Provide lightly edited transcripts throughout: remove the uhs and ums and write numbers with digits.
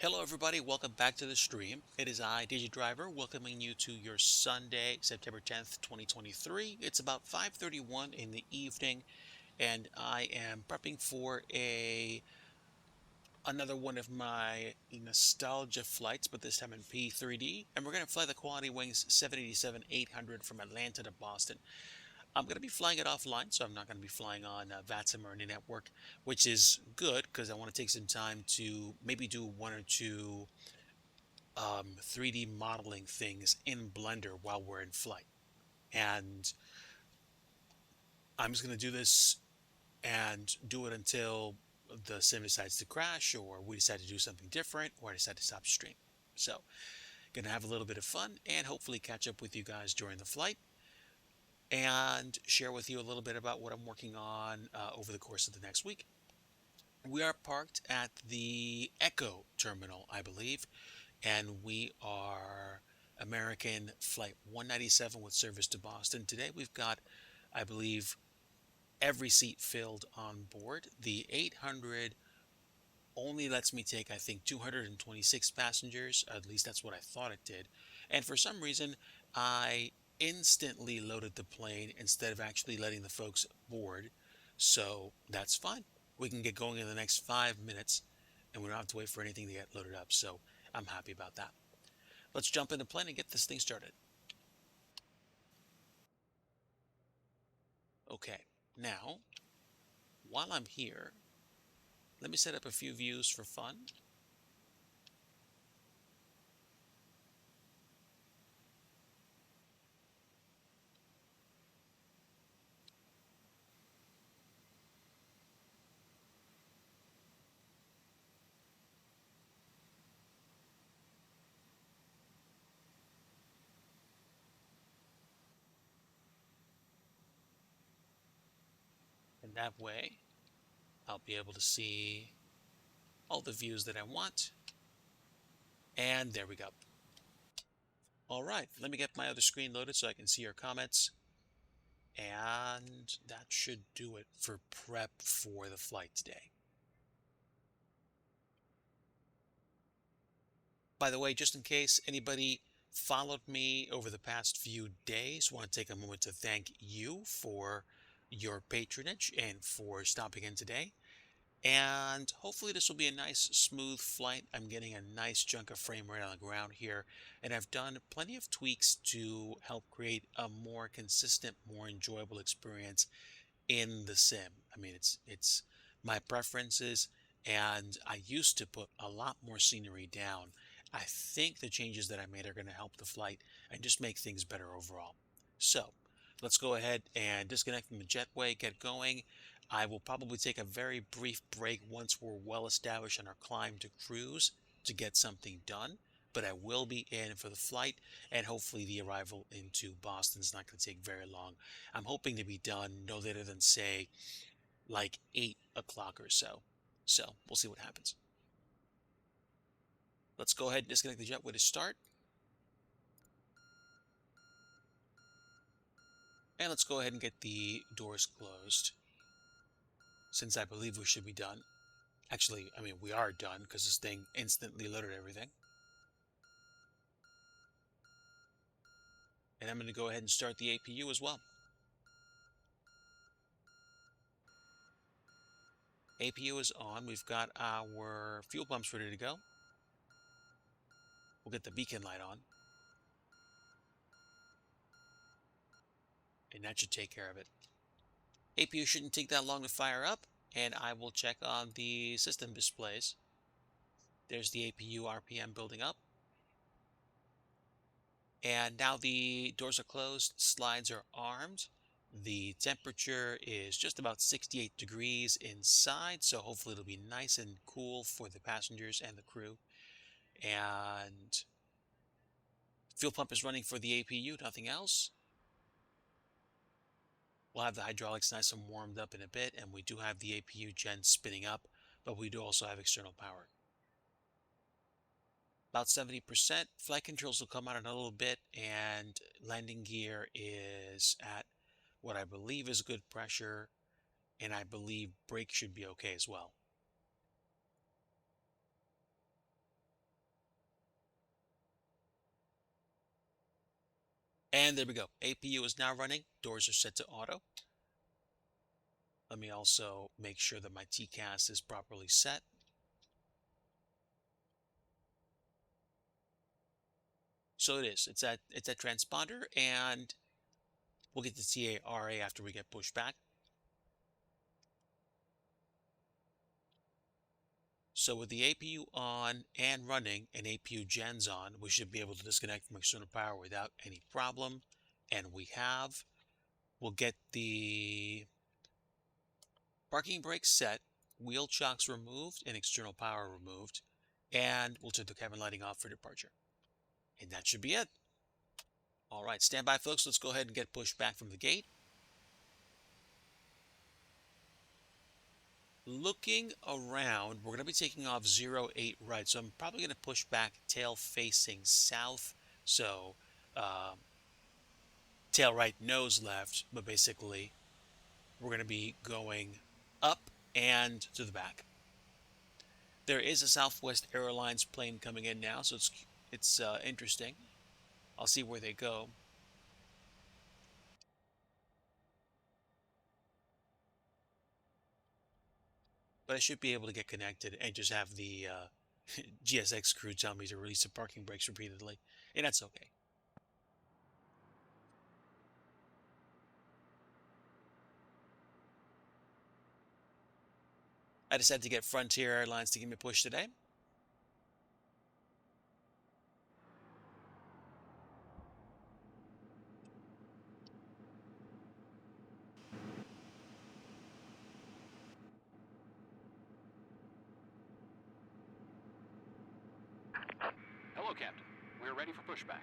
Hello everybody, welcome back to the stream. It is I, DigiDriver, welcoming you to your Sunday, September 10th, 2023. It's about 5:31 in the evening, and I am prepping for another one of my nostalgia flights, but this time in P3D, and we're going to fly the Quality Wings 787-800 from Atlanta to Boston. I'm going to be flying it offline, so I'm not going to be flying on VATSIM or any network, which is good because I want to take some time to maybe do one or two 3D modeling things in Blender while we're in flight. And I'm just going to do this and do it until the sim decides to crash, or we decide to do something different, or I decide to stop stream. So, going to have a little bit of fun and hopefully catch up with you guys during the flight and share with you a little bit about what I'm working on over the course of the next week. We are parked at the Echo terminal, I believe, and we are American Flight 197 with service to Boston. Today we've got, I believe, every seat filled on board. The 800 only lets me take, I think, 226 passengers. At least that's what I thought it did. And for some reason, I instantly loaded the plane instead of actually letting the folks board. So that's fine. We can get going in the next 5 minutes and we don't have to wait for anything to get loaded up. So I'm happy about that. Let's jump into plane and get this thing started. Okay, now, while I'm here, let me set up a few views for fun. And that way, I'll be able to see all the views that I want. And there we go. All right, let me get my other screen loaded so I can see your comments. And that should do it for prep for the flight today. By the way, just in case anybody followed me over the past few days, I want to take a moment to thank you for your patronage and for stopping in today. And hopefully this will be a nice smooth flight. I'm getting a nice chunk of frame rate on the ground here, and I've done plenty of tweaks to help create a more consistent, more enjoyable experience in the sim. I mean, it's my preferences, and I used to put a lot more scenery down. I think the changes that I made are going to help the flight and just make things better overall. So let's go ahead and disconnect from the jetway, get going. I will probably take a very brief break once we're well established on our climb to cruise to get something done. But I will be in for the flight, and hopefully the arrival into Boston is not going to take very long. I'm hoping to be done no later than, say, like 8 o'clock or so. So we'll see what happens. Let's go ahead and disconnect the jetway to start. And let's go ahead and get the doors closed, since I believe we should be done. Actually, I mean, we are done because this thing instantly loaded everything. And I'm going to go ahead and start the APU as well. APU is on. We've got our fuel pumps ready to go. We'll get the beacon light on. And that should take care of it. APU shouldn't take that long to fire up, and I will check on the system displays. There's the APU RPM building up. And now the doors are closed, slides are armed. The temperature is just about 68 degrees inside, so hopefully it'll be nice and cool for the passengers and the crew. And fuel pump is running for the APU, nothing else. We'll have the hydraulics nice and warmed up in a bit, and we do have the APU gen spinning up, but we do also have external power. About 70%. Flight controls will come out in a little bit, and landing gear is at what I believe is good pressure, and I believe brake should be okay as well. And there we go. APU is now running. Doors are set to auto. Let me also make sure that my TCAS is properly set. So it is. It's at transponder, and we'll get the TARA after we get pushed back. So with the APU on and running and APU gens on, we should be able to disconnect from external power without any problem. And we have. We'll get the parking brakes set, wheel chocks removed, and external power removed. And we'll turn the cabin lighting off for departure. And that should be it. All right, stand by, folks. Let's go ahead and get pushed back from the gate. Looking around, we're going to be taking off 08 right, so I'm probably going to push back tail facing south. So tail right, nose left, but basically we're going to be going up and to the back. There is a Southwest Airlines plane coming in now, so it's interesting. I'll see where they go. But I should be able to get connected and just have the GSX crew tell me to release the parking brakes repeatedly, and that's okay. I decided to get Frontier Airlines to give me a push today. Hello, Captain. We're ready for pushback.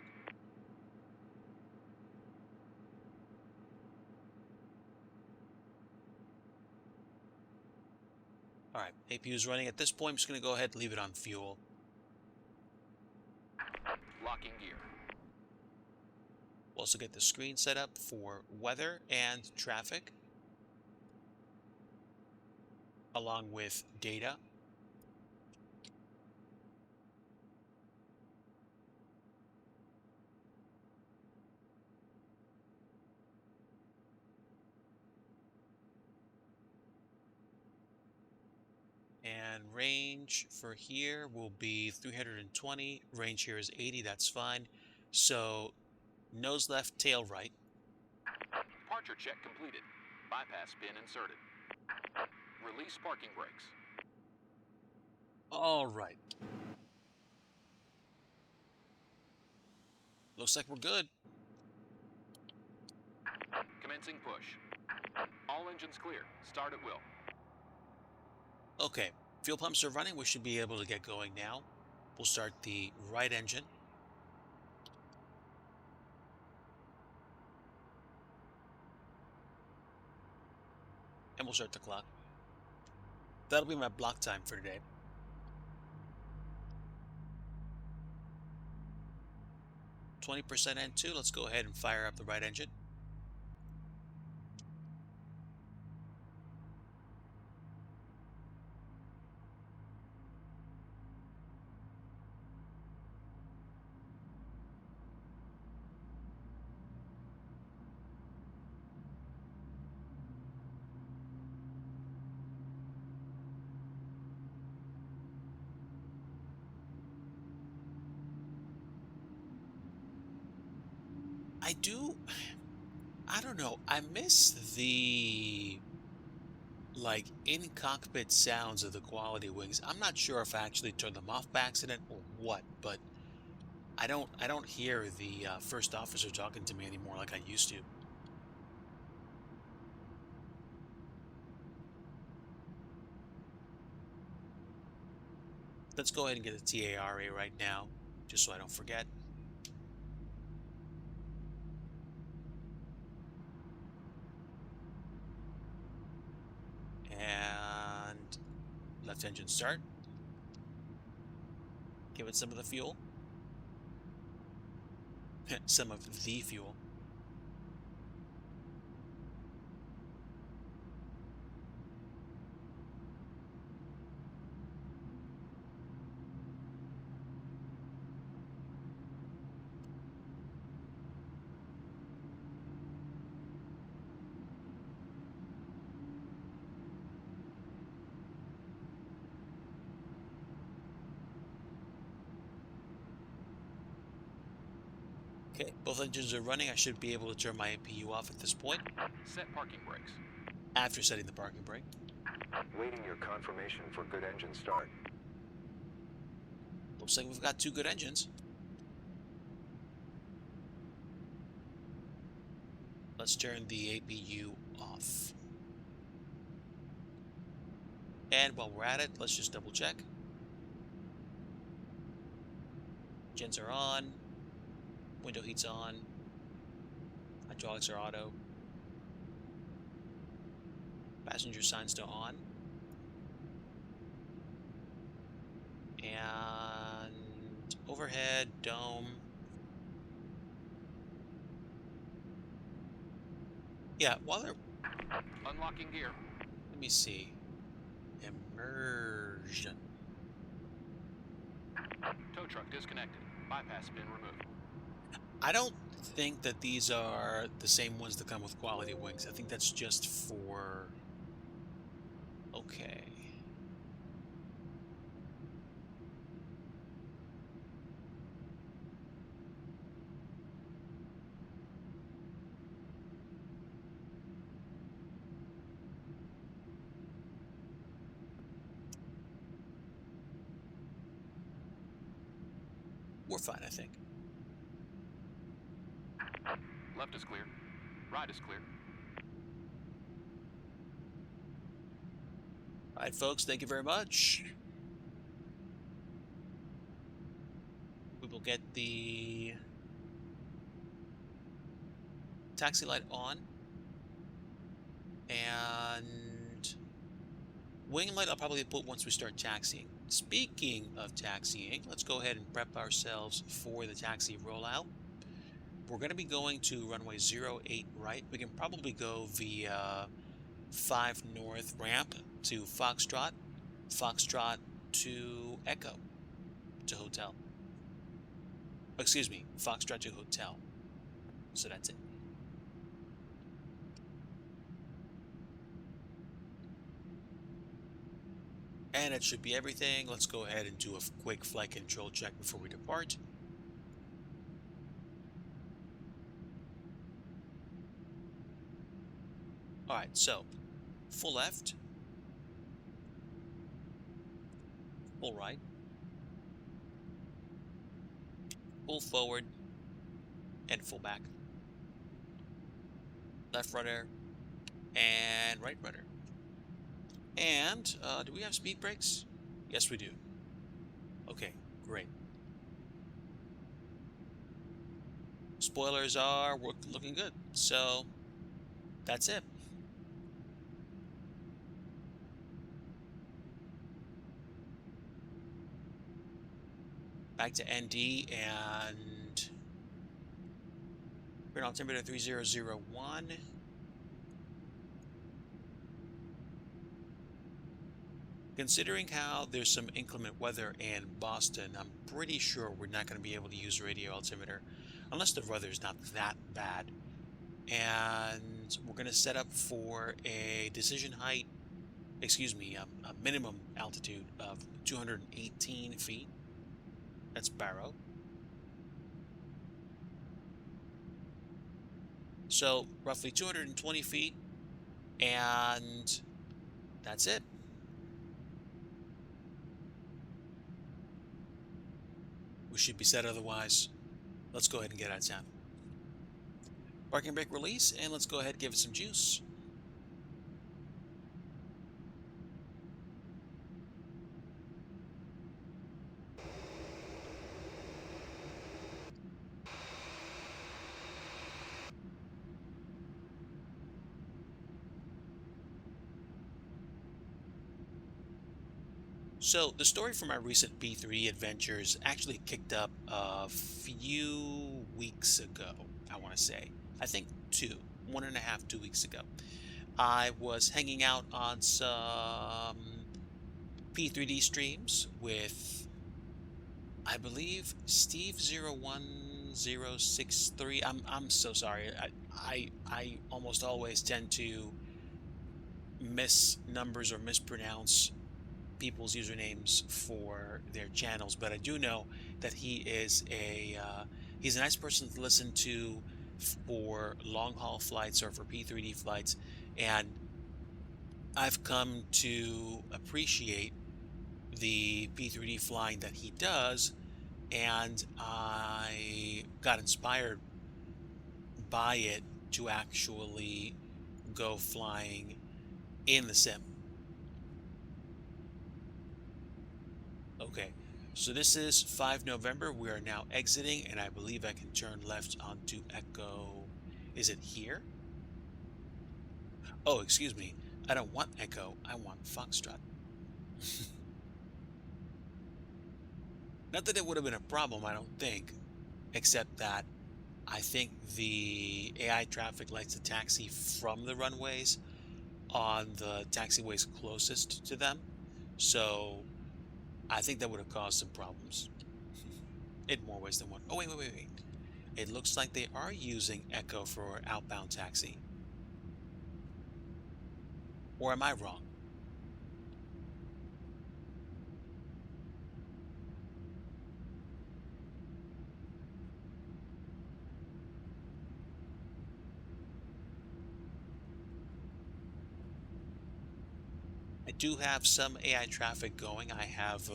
All right, APU is running. At this point, I'm just going to go ahead and leave it on fuel. Locking gear. We'll also get the screen set up for weather and traffic, along with data. And range for here will be 320. Range here is 80. That's fine. So nose left, tail right. Departure check completed. Bypass pin inserted. Release parking brakes. All right. Looks like we're good. Commencing push. All engines clear. Start at will. Okay, fuel pumps are running. We should be able to get going now. We'll start the right engine. And we'll start the clock. That'll be my block time for today. 20% N2. Let's go ahead and fire up the right engine. I don't know. I miss the in-cockpit sounds of the quality wings. I'm not sure if I actually turned them off by accident or what, but I don't hear the first officer talking to me anymore like I used to. Let's go ahead and get a TARA right now, just so I don't forget. And left engine start. Give it some of the fuel. Some of the fuel. Okay, both engines are running. I should be able to turn my APU off at this point Set parking brakes. after setting the parking brake. Waiting your confirmation for good engine start. Looks like we've got two good engines. Let's turn the APU off. And while we're at it, let's just double check. Gens are on. Window heat's on. Hydraulics are auto. Passenger sign's still on. And overhead, dome. Yeah, while they're... Unlocking gear. Let me see. Immersion. Tow truck disconnected. Bypass pin removed. I don't think that these are the same ones that come with quality wings. I think that's just for... Okay. We're fine, I think. Left is clear. Right is clear. All right, folks, thank you very much. We will get the taxi light on. And wing light I'll probably put once we start taxiing. Speaking of taxiing, let's go ahead and prep ourselves for the taxi rollout. We're going to be going to runway 08 right. We can probably go via 5 north ramp to Foxtrot, Foxtrot to Echo to hotel. Excuse me, Foxtrot to hotel. So that's it. And it should be everything. Let's go ahead and do a quick flight control check before we depart. All right, so full left, full right, full forward, and full back. Left rudder and right rudder. And do we have speed brakes? Yes, we do. Okay, great. Spoilers are looking good. So that's it. Back to ND and we're on altimeter 3001. Considering how there's some inclement weather in Boston, I'm pretty sure we're not going to be able to use radio altimeter unless the weather's not that bad. And we're going to set up for a decision height, excuse me, a minimum altitude of 218 feet. That's Barrow. So roughly 220 feet, and that's it. We should be set otherwise. Let's go ahead and get out of town. Parking brake release, and let's go ahead and give it some juice. So the story for my recent P3 adventures actually kicked up a few weeks ago, I want to say. I think 1.5, 2 weeks ago. I was hanging out on some P3D streams with, I believe, Steve01063. I'm so sorry. I almost always tend to miss numbers or mispronounce people's usernames for their channels, but I do know that he is a He's a nice person to listen to for long haul flights or for P3D flights. And I've come to appreciate the P3D flying that he does. And I got inspired by it to actually go flying in the sim. Okay, so this is 5 November. We are now exiting, and I believe I can turn left onto Echo. Is it here? Oh, excuse me. I don't want Echo. I want Foxtrot. Not that it would have been a problem, I don't think, except that I think the AI traffic likes to taxi from the runways on the taxiways closest to them. So I think that would have caused some problems in more ways than one. Oh, wait. It looks like they are using Echo for outbound taxi. Or am I wrong? I do have some AI traffic going. I have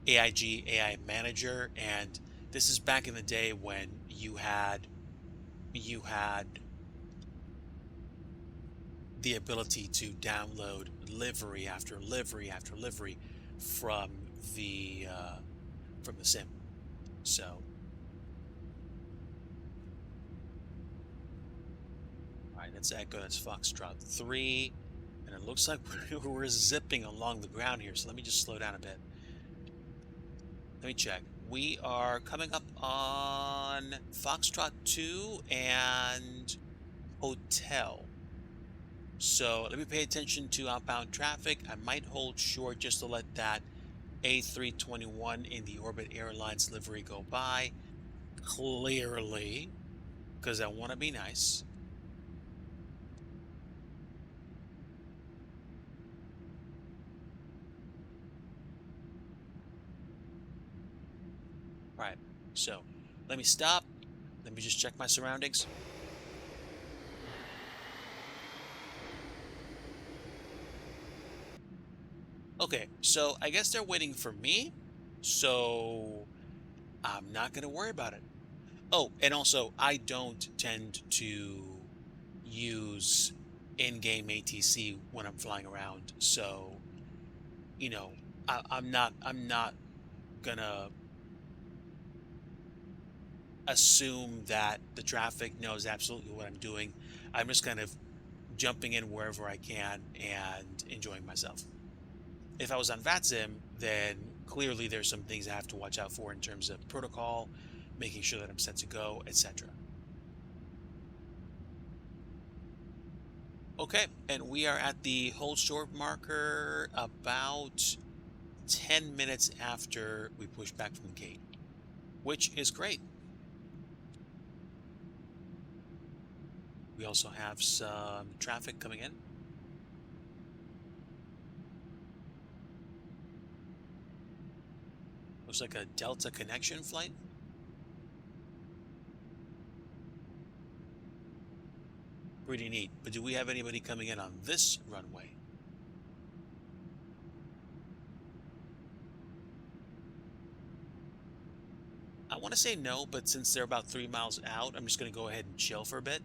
AIG AI Manager, and this is back in the day when you had the ability to download livery after livery after livery from the sim. So, all right, that's Echo. That's Foxtrot 3, and it looks like we're zipping along the ground here. So let me just slow down a bit. Let me check. We are coming up on Foxtrot 2 and Hotel. So let me pay attention to outbound traffic. I might hold short just to let that A321 in the Orbit Airlines livery go by. Clearly, because I want to be nice. All right, so let me stop. Let me just check my surroundings. Okay, so I guess they're waiting for me, so I'm not going to worry about it. Oh, and also, I don't tend to use in-game ATC when I'm flying around, so I'm not gonna assume that the traffic knows absolutely what I'm doing. I'm just kind of jumping in wherever I can and enjoying myself. If I was on VATSIM, then clearly there's some things I have to watch out for in terms of protocol, making sure that I'm set to go, etc. Okay, and we are at the hold short marker about 10 minutes after we push back from the gate, which is great. We also have some traffic coming in. Looks like a Delta connection flight. Pretty neat. But do we have anybody coming in on this runway? I want to say no, but since they're about 3 miles out, I'm just going to go ahead and chill for a bit.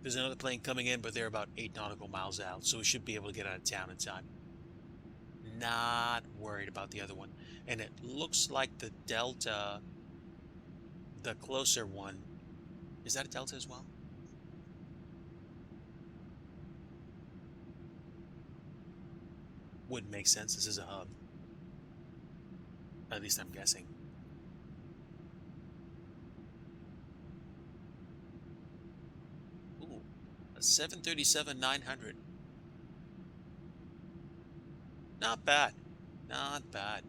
There's another plane coming in, but they're about 8 nautical miles out, so we should be able to get out of town in time. Not worried about the other one. And it looks like the Delta, the closer one, is that a Delta as well? Would make sense. This is a hub. At least I'm guessing. 737-900. Not bad. Not bad.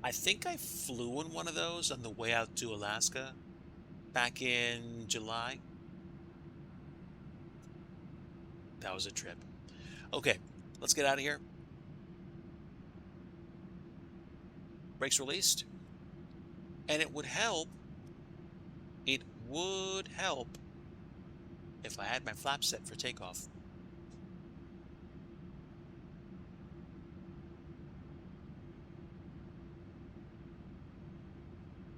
I think I flew in one of those on the way out to Alaska back in July. That was a trip. Okay, let's get out of here. Brakes released. And it would help if I had my flaps set for takeoff.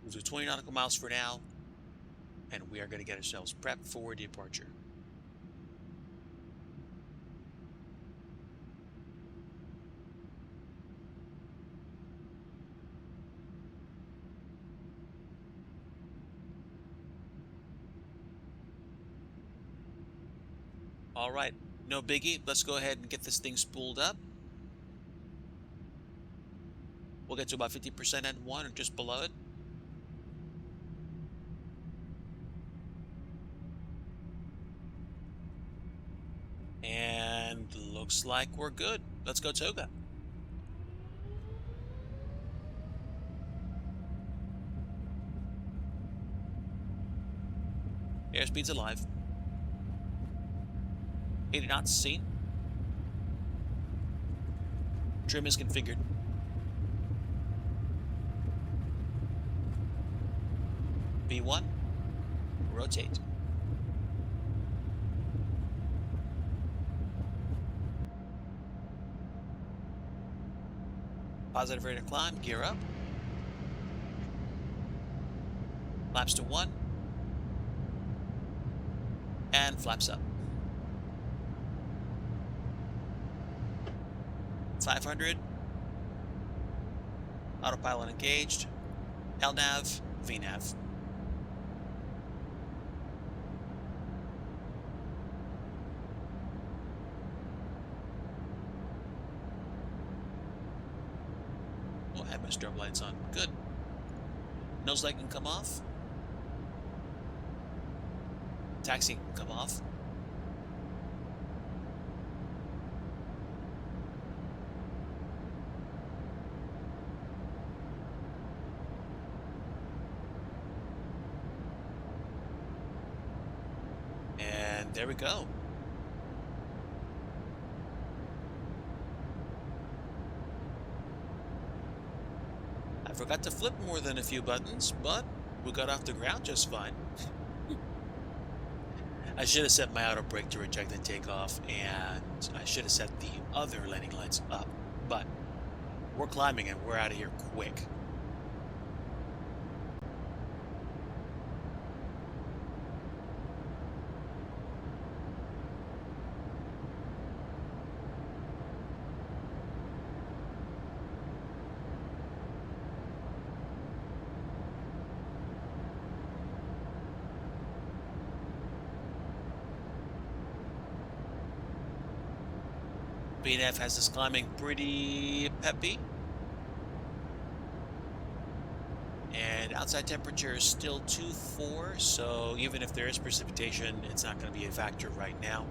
We'll do 20 nautical miles for now, and we are going to get ourselves prepped for departure. All right, no biggie. Let's go ahead and get this thing spooled up. We'll get to about 50% N1 or just below it. And looks like we're good. Let's go toga. Airspeed's alive. 80 knots seen. Trim is configured. B1. Rotate. Positive rate of climb. Gear up. Flaps to 1. And flaps up. 500. Autopilot engaged. LNAV, VNAV. Oh, I have my strobe lights on. Good. Nose light can come off. Taxi can come off. And there we go. I forgot to flip more than a few buttons, but we got off the ground just fine. I should have set my auto brake to reject the takeoff, and I should have set the other landing lights up, but we're climbing and we're out of here quick. BNF has us climbing pretty peppy. And outside temperature is still 2-4, so even if there is precipitation, it's not going to be a factor right now.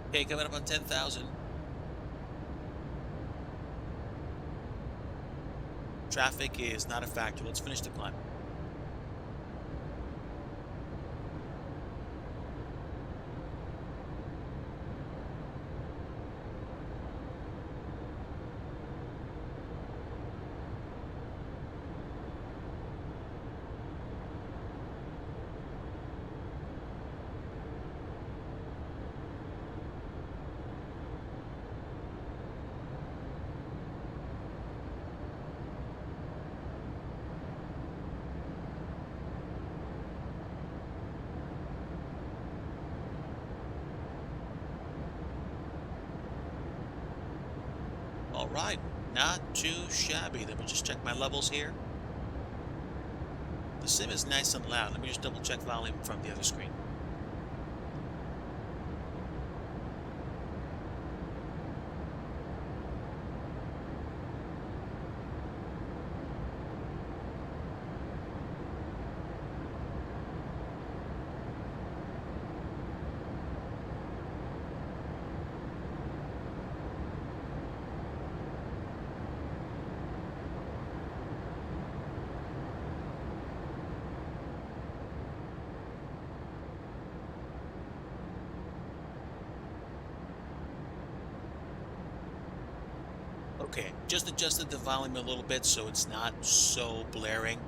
Okay, coming up on 10,000. Traffic is not a factor. Let's finish the climb. All right, not too shabby. Let me just check my levels here. The sim is nice and loud. Let me just double check volume from the other screen. Okay, just adjusted the volume a little bit so it's not so blaring.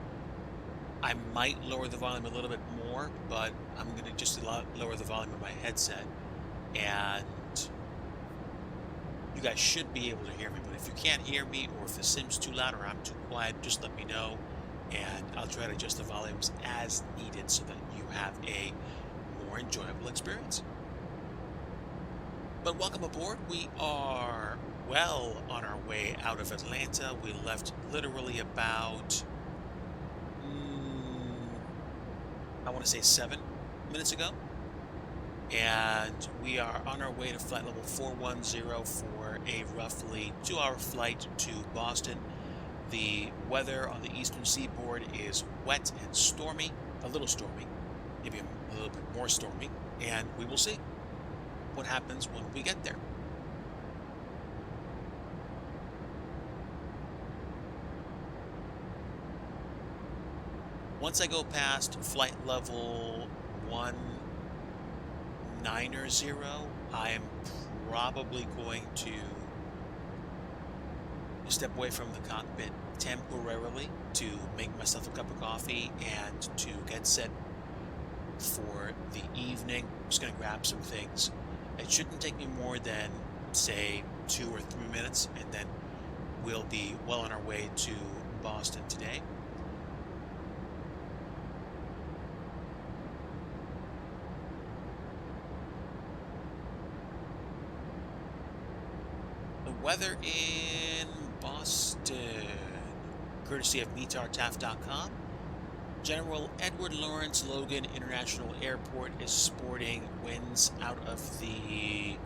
I might lower the volume a little bit more, but I'm going to just lower the volume of my headset. And you guys should be able to hear me. But if you can't hear me, or if the sim's too loud or I'm too quiet, just let me know. And I'll try to adjust the volumes as needed so that you have a more enjoyable experience. But welcome aboard. We are well on our way out of Atlanta. We left literally about, I want to say 7 minutes ago. And we are on our way to flight level 410 for a roughly 2-hour flight to Boston. The weather on the eastern seaboard is wet and stormy, a little stormy, maybe a little bit more stormy, and we will see what happens when we get there. Once I go past flight level 190, I am probably going to step away from the cockpit temporarily to make myself a cup of coffee and to get set for the evening. I'm just going to grab some things. It shouldn't take me more than, say, 2 or 3 minutes, and then we'll be well on our way to Boston today. The weather in Boston, courtesy of meetartaf.com. General Edward Lawrence Logan International Airport is sporting winds out of the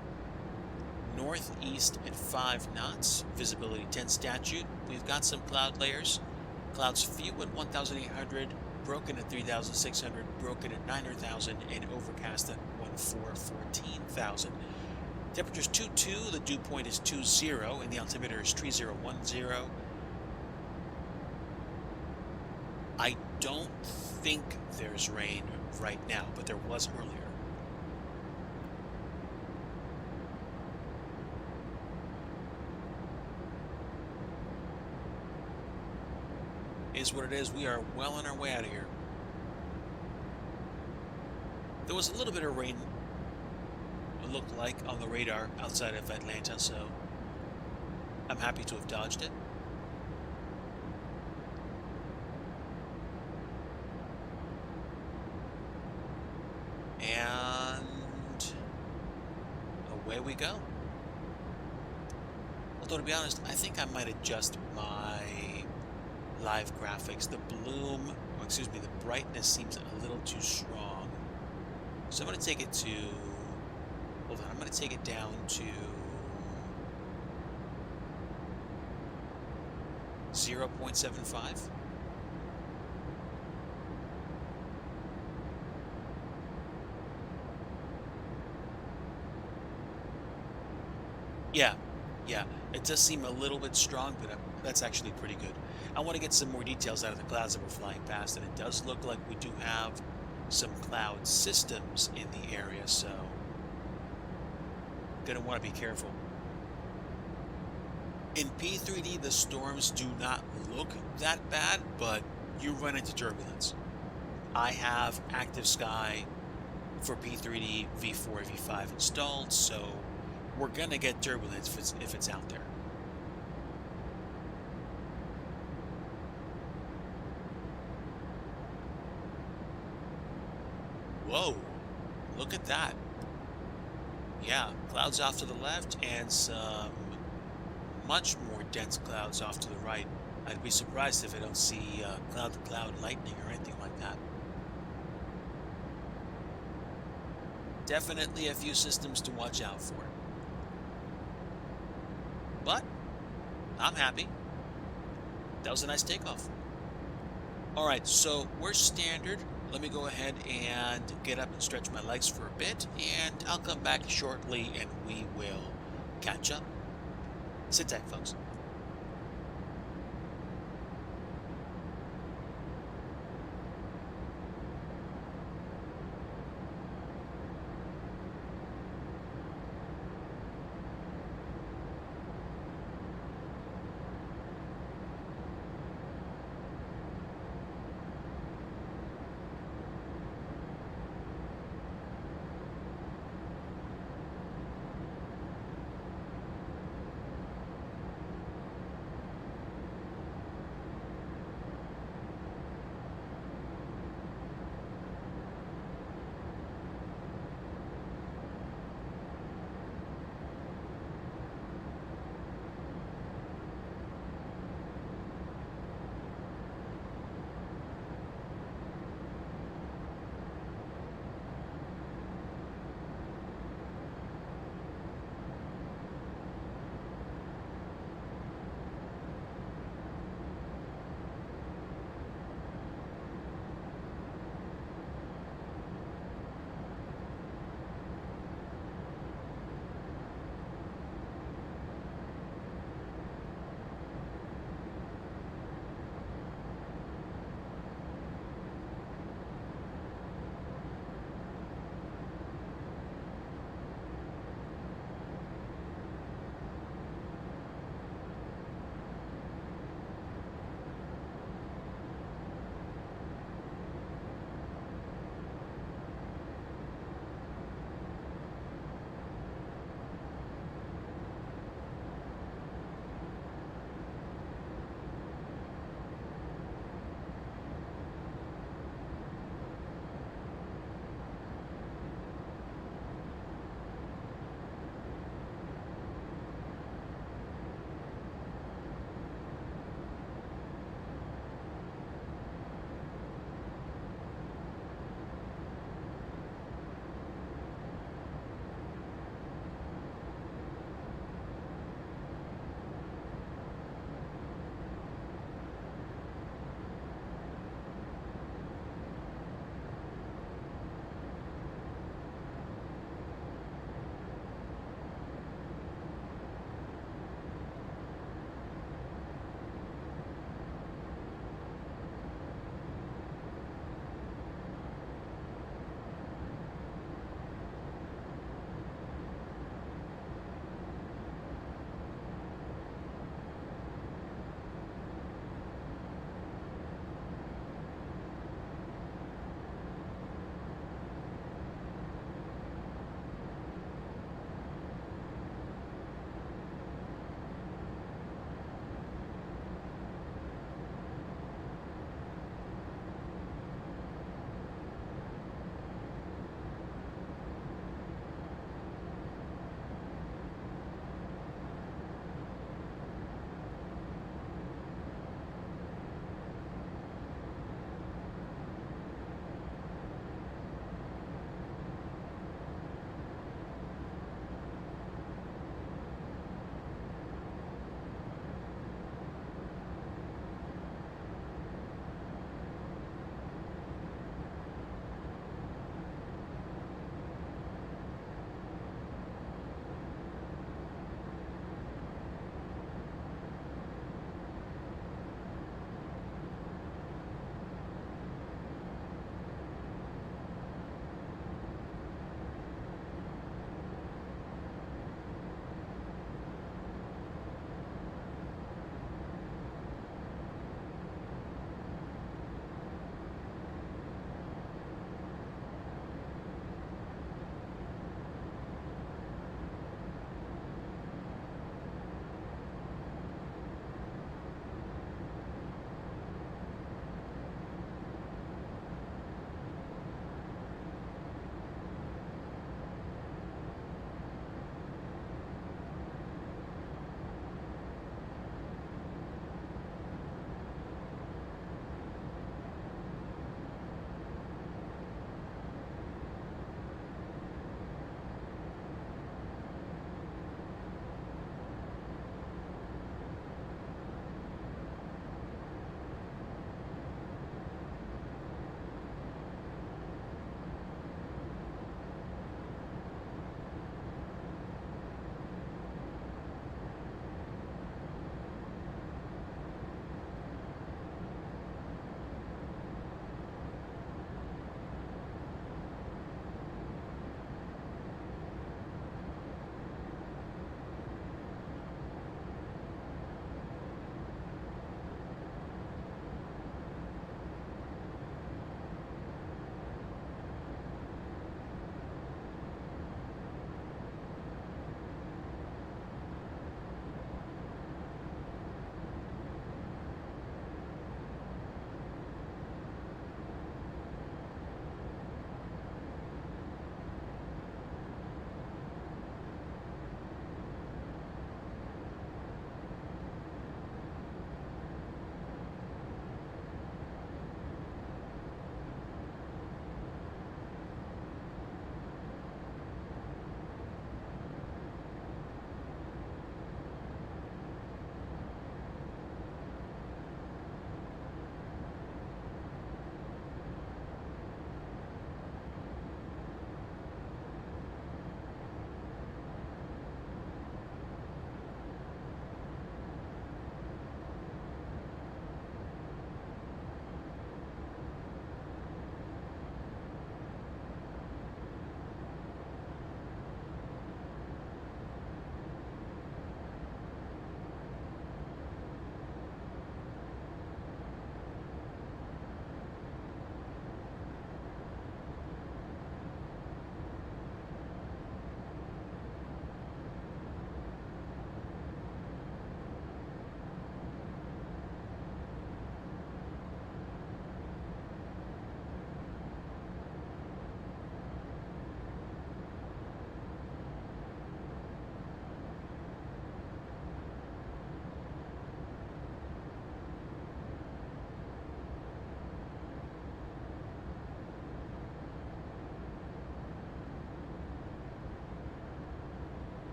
northeast at 5 knots, visibility 10 statute. We've got some cloud layers. Clouds few at 1,800, broken at 3,600, broken at 900,000, and overcast at 14,000. Temperature's 22, the dew point is 20, and the altimeter is 3010. I don't think there's rain right now, but there was earlier. Is what it is. We are well on our way out of here. There was a little bit of rain, it looked like, on the radar outside of Atlanta, so I'm happy to have dodged it. And away we go. Although, to be honest, I think I might adjust my live graphics. The bloom, or excuse me, the brightness seems a little too strong. So I'm going to take it to, hold on, I'm going to take it down to 0.75. Yeah, it does seem a little bit strong, but that's actually pretty good. I want to get some more details out of the clouds that we're flying past, and it does look like we do have some cloud systems in the area, so gonna want to be careful. In P3D, the storms do not look that bad, but you run into turbulence. I have Active Sky for P3D V4, V5 installed, so we're gonna get turbulence if it's out there. Whoa, look at that. Yeah, clouds off to the left and some much more dense clouds off to the right. I'd be surprised if I don't see cloud-to-cloud lightning or anything like that. Definitely a few systems to watch out for. But I'm happy. That was a nice takeoff. All right, so we're standard. Let me go ahead and get up and stretch my legs for a bit, and I'll come back shortly and we will catch up. Sit tight, folks.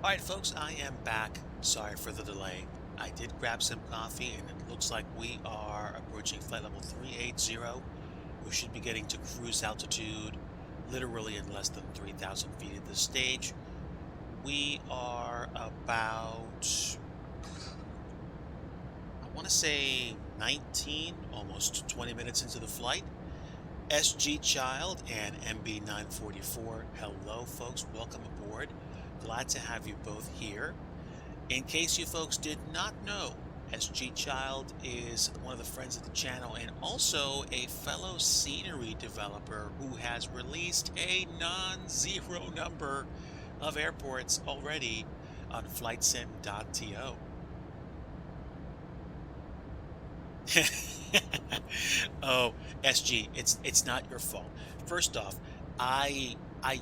All right, folks, I am back. Sorry for the delay. I did grab some coffee, and it looks like we are approaching flight level 380. We should be getting to cruise altitude literally in less than 3,000 feet at this stage. We are about, I want to say 19, almost 20 minutes into the flight. SG Child and MB944. Hello, folks. Welcome aboard. Glad to have you both here. In case you folks did not know, SG Child is one of the friends of the channel and also a fellow scenery developer who has released a non-zero number of airports already on flightsim.to. Oh, SG, it's not your fault. First off, I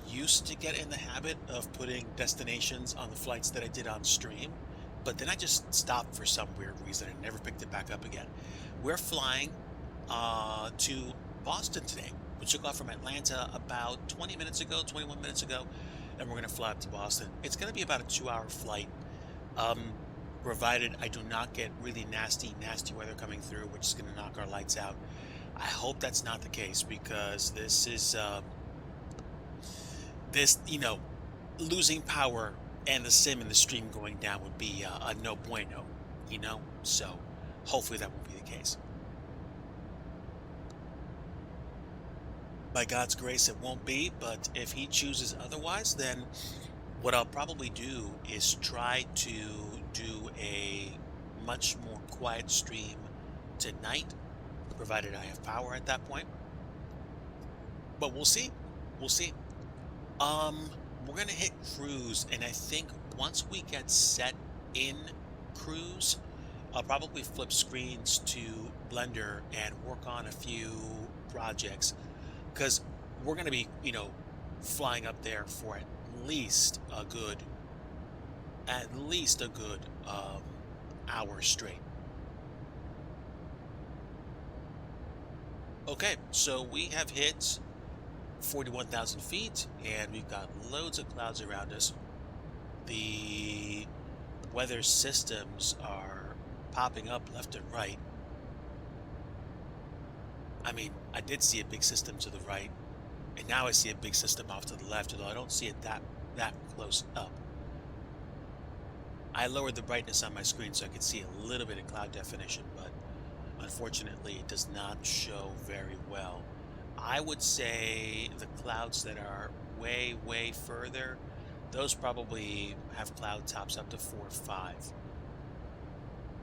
used to get in the habit of putting destinations on the flights that I did on stream, but then I just stopped for some weird reason and never picked it back up again. We're flying to Boston today. We took off from Atlanta about 20 minutes ago, 21 minutes ago, and we're going to fly up to Boston. It's going to be about a 2-hour flight. Um, Provided I do not get really nasty weather coming through, which is going to knock our lights out. I hope that's not the case because this is losing power and the sim and the stream going down would be a no bueno, So hopefully that won't be the case. By God's grace, it won't be, but if he chooses otherwise, then what I'll probably do is try to do a much more quiet stream tonight, provided I have power at that point. But we'll see. We'll see. We're gonna hit cruise, and I think once we get set in cruise, I'll probably flip screens to Blender and work on a few projects, because we're gonna be, flying up there for at least a good hour straight. Okay, so we have hit 41,000 feet and we've got loads of clouds around us. The weather systems are popping up left and right. I mean, I did see a big system to the right, and now I see a big system off to the left, although I don't see it that close up. I lowered the brightness on my screen so I could see a little bit of cloud definition, but unfortunately it does not show very well. I would say the clouds that are way further, those probably have cloud tops up to 4 or 5.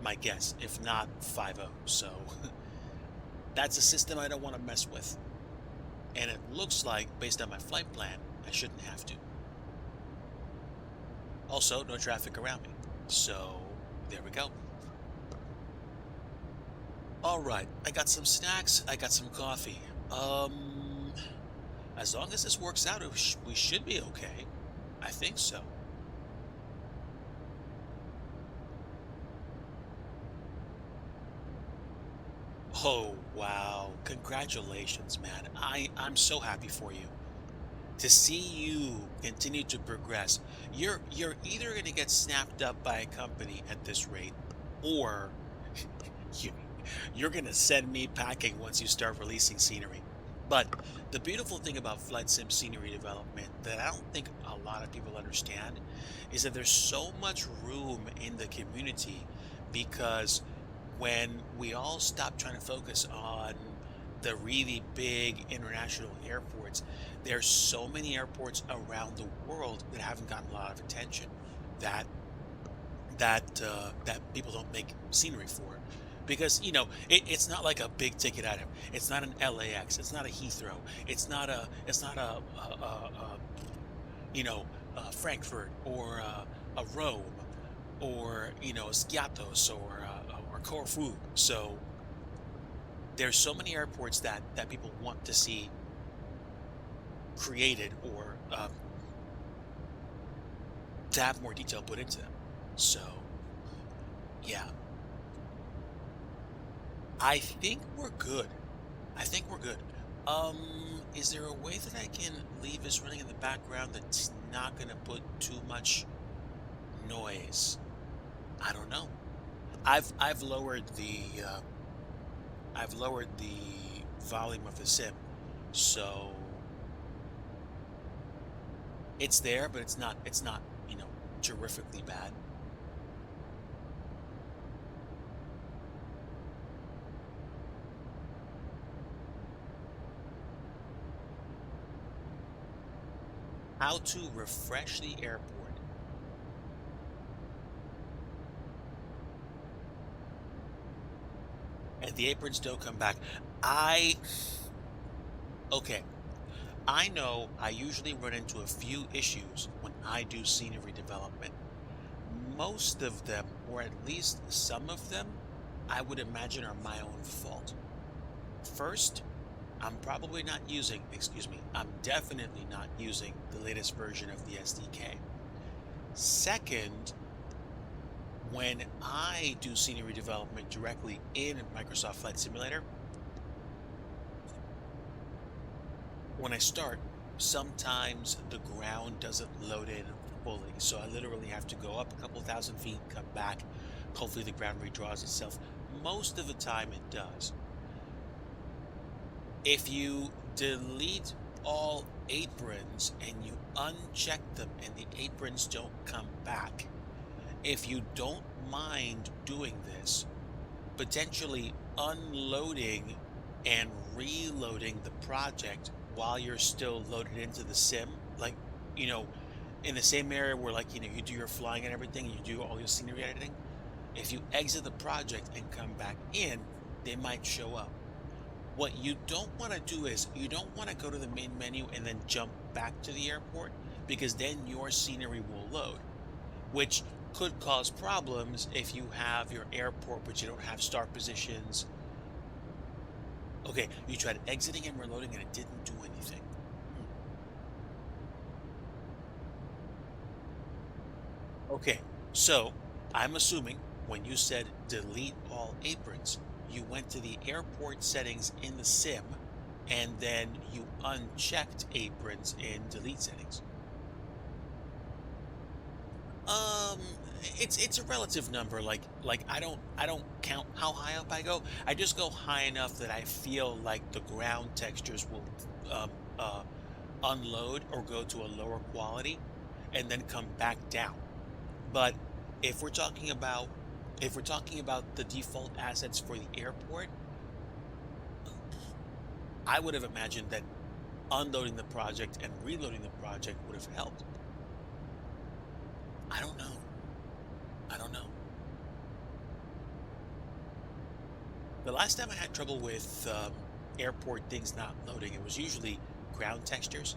My guess, if not 5.0. So that's a system I don't want to mess with. And it looks like, based on my flight plan, I shouldn't have to. Also, no traffic around me. So, there we go. Alright, I got some snacks, I got some coffee. As long as this works out, we should be okay. I think so. Oh, wow. Congratulations, man. I'm so happy for you. To see you continue to progress. You're either going to get snapped up by a company at this rate, or you're going to send me packing once you start releasing scenery. But the beautiful thing about flight sim scenery development that I don't think a lot of people understand is that there's so much room in the community, because when we all stop trying to focus on the really big international airports, there's so many airports around the world that haven't gotten a lot of attention that people don't make scenery for, because it's not like a big ticket item. It's not an LAX. It's not a Heathrow. It's not a Frankfurt or a Rome or a Skiathos or Corfu. So there's so many airports that people want to see created, or to have more detail put into them. So yeah, I think we're good. Is there a way that I can leave this running in the background that's not going to put too much noise. I don't know. I've lowered the volume of the sim, so it's there, but it's not terrifically bad. How to refresh the airport. And the aprons don't come back. I okay. I know I usually run into a few issues when I do scenery development. Most of them, or at least some of them, I would imagine are my own fault. First, I'm definitely not using the latest version of the SDK. Second, when I do scenery development directly in Microsoft Flight Simulator, when I start, sometimes the ground doesn't load in fully. So I literally have to go up a couple thousand feet, come back. Hopefully the ground redraws itself. Most of the time it does. If you delete all aprons and you uncheck them and the aprons don't come back, if you don't mind doing this, potentially unloading and reloading the project while you're still loaded into the sim, like, you know, in the same area where, like, you do your flying and everything, and you do all your scenery editing, if you exit the project and come back in, they might show up. What you don't want to do is you don't want to go to the main menu and then jump back to the airport, because then your scenery will load, which could cause problems if you have your airport but you don't have start positions. Okay, you tried exiting and reloading and it didn't do anything. Okay, so I'm assuming when you said delete all aprons, you went to the airport settings in the sim and then you unchecked aprons in delete settings. Um, it's a relative number. Like I don't count how high up I go. I just go high enough that I feel like the ground textures will um uh unload or go to a lower quality and then come back down. But if we're talking about the default assets for the airport, I would have imagined that unloading the project and reloading the project would have helped. I don't know. I don't know. The last time I had trouble with airport things not loading, it was usually ground textures,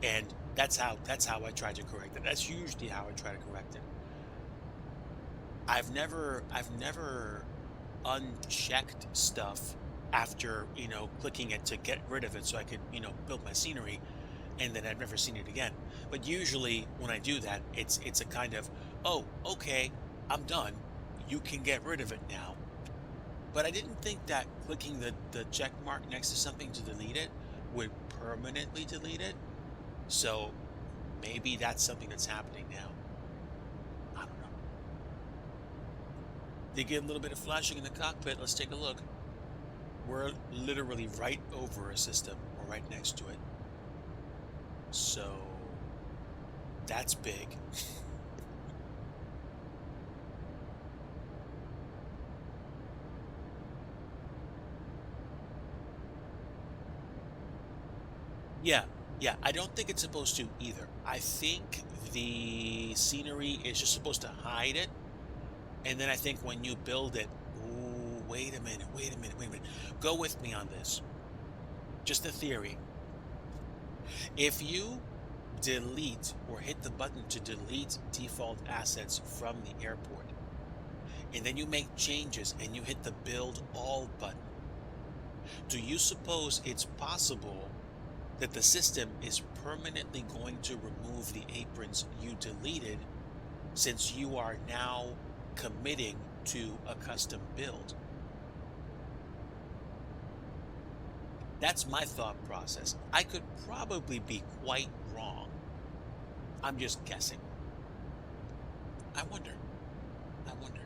and that's how I tried to correct it. That's usually how I try to correct it. I've never unchecked stuff after clicking it to get rid of it so I could build my scenery, and then I've never seen it again. But usually when I do that, it's a kind of, oh, okay, I'm done. You can get rid of it now. But I didn't think that clicking the check mark next to something to delete it would permanently delete it. So maybe that's something that's happening now. I don't know. They get a little bit of flashing in the cockpit. Let's take a look. We're literally right over a system, or right next to it. So that's big. Yeah, yeah, I don't think it's supposed to either. I think the scenery is just supposed to hide it. And then I think when you build it, ooh, wait a minute, wait a minute, wait a minute. Go with me on this. Just a theory. If you delete or hit the button to delete default assets from the airport, and then you make changes and you hit the build all button, do you suppose it's possible that the system is permanently going to remove the aprons you deleted, since you are now committing to a custom build? That's my thought process. I could probably be quite wrong. I'm just guessing. I wonder. I wonder.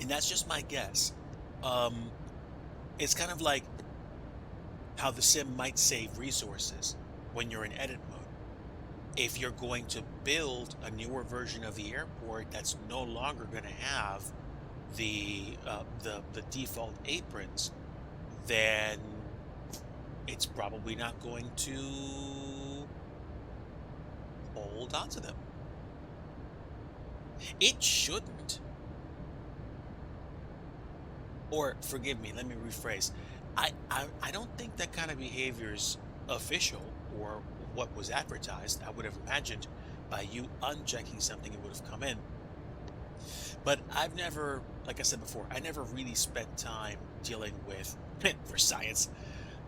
And that's just my guess. Um, it's kind of like how the sim might save resources when you're in edit mode. If you're going to build a newer version of the airport that's no longer going to have the default aprons, then it's probably not going to hold on to them. It shouldn't. Or forgive me, let me rephrase. I don't think that kind of behavior is official or what was advertised. I would have imagined by you unchecking something it would have come in. But I've never, like I said before, I never really spent time dealing with for science.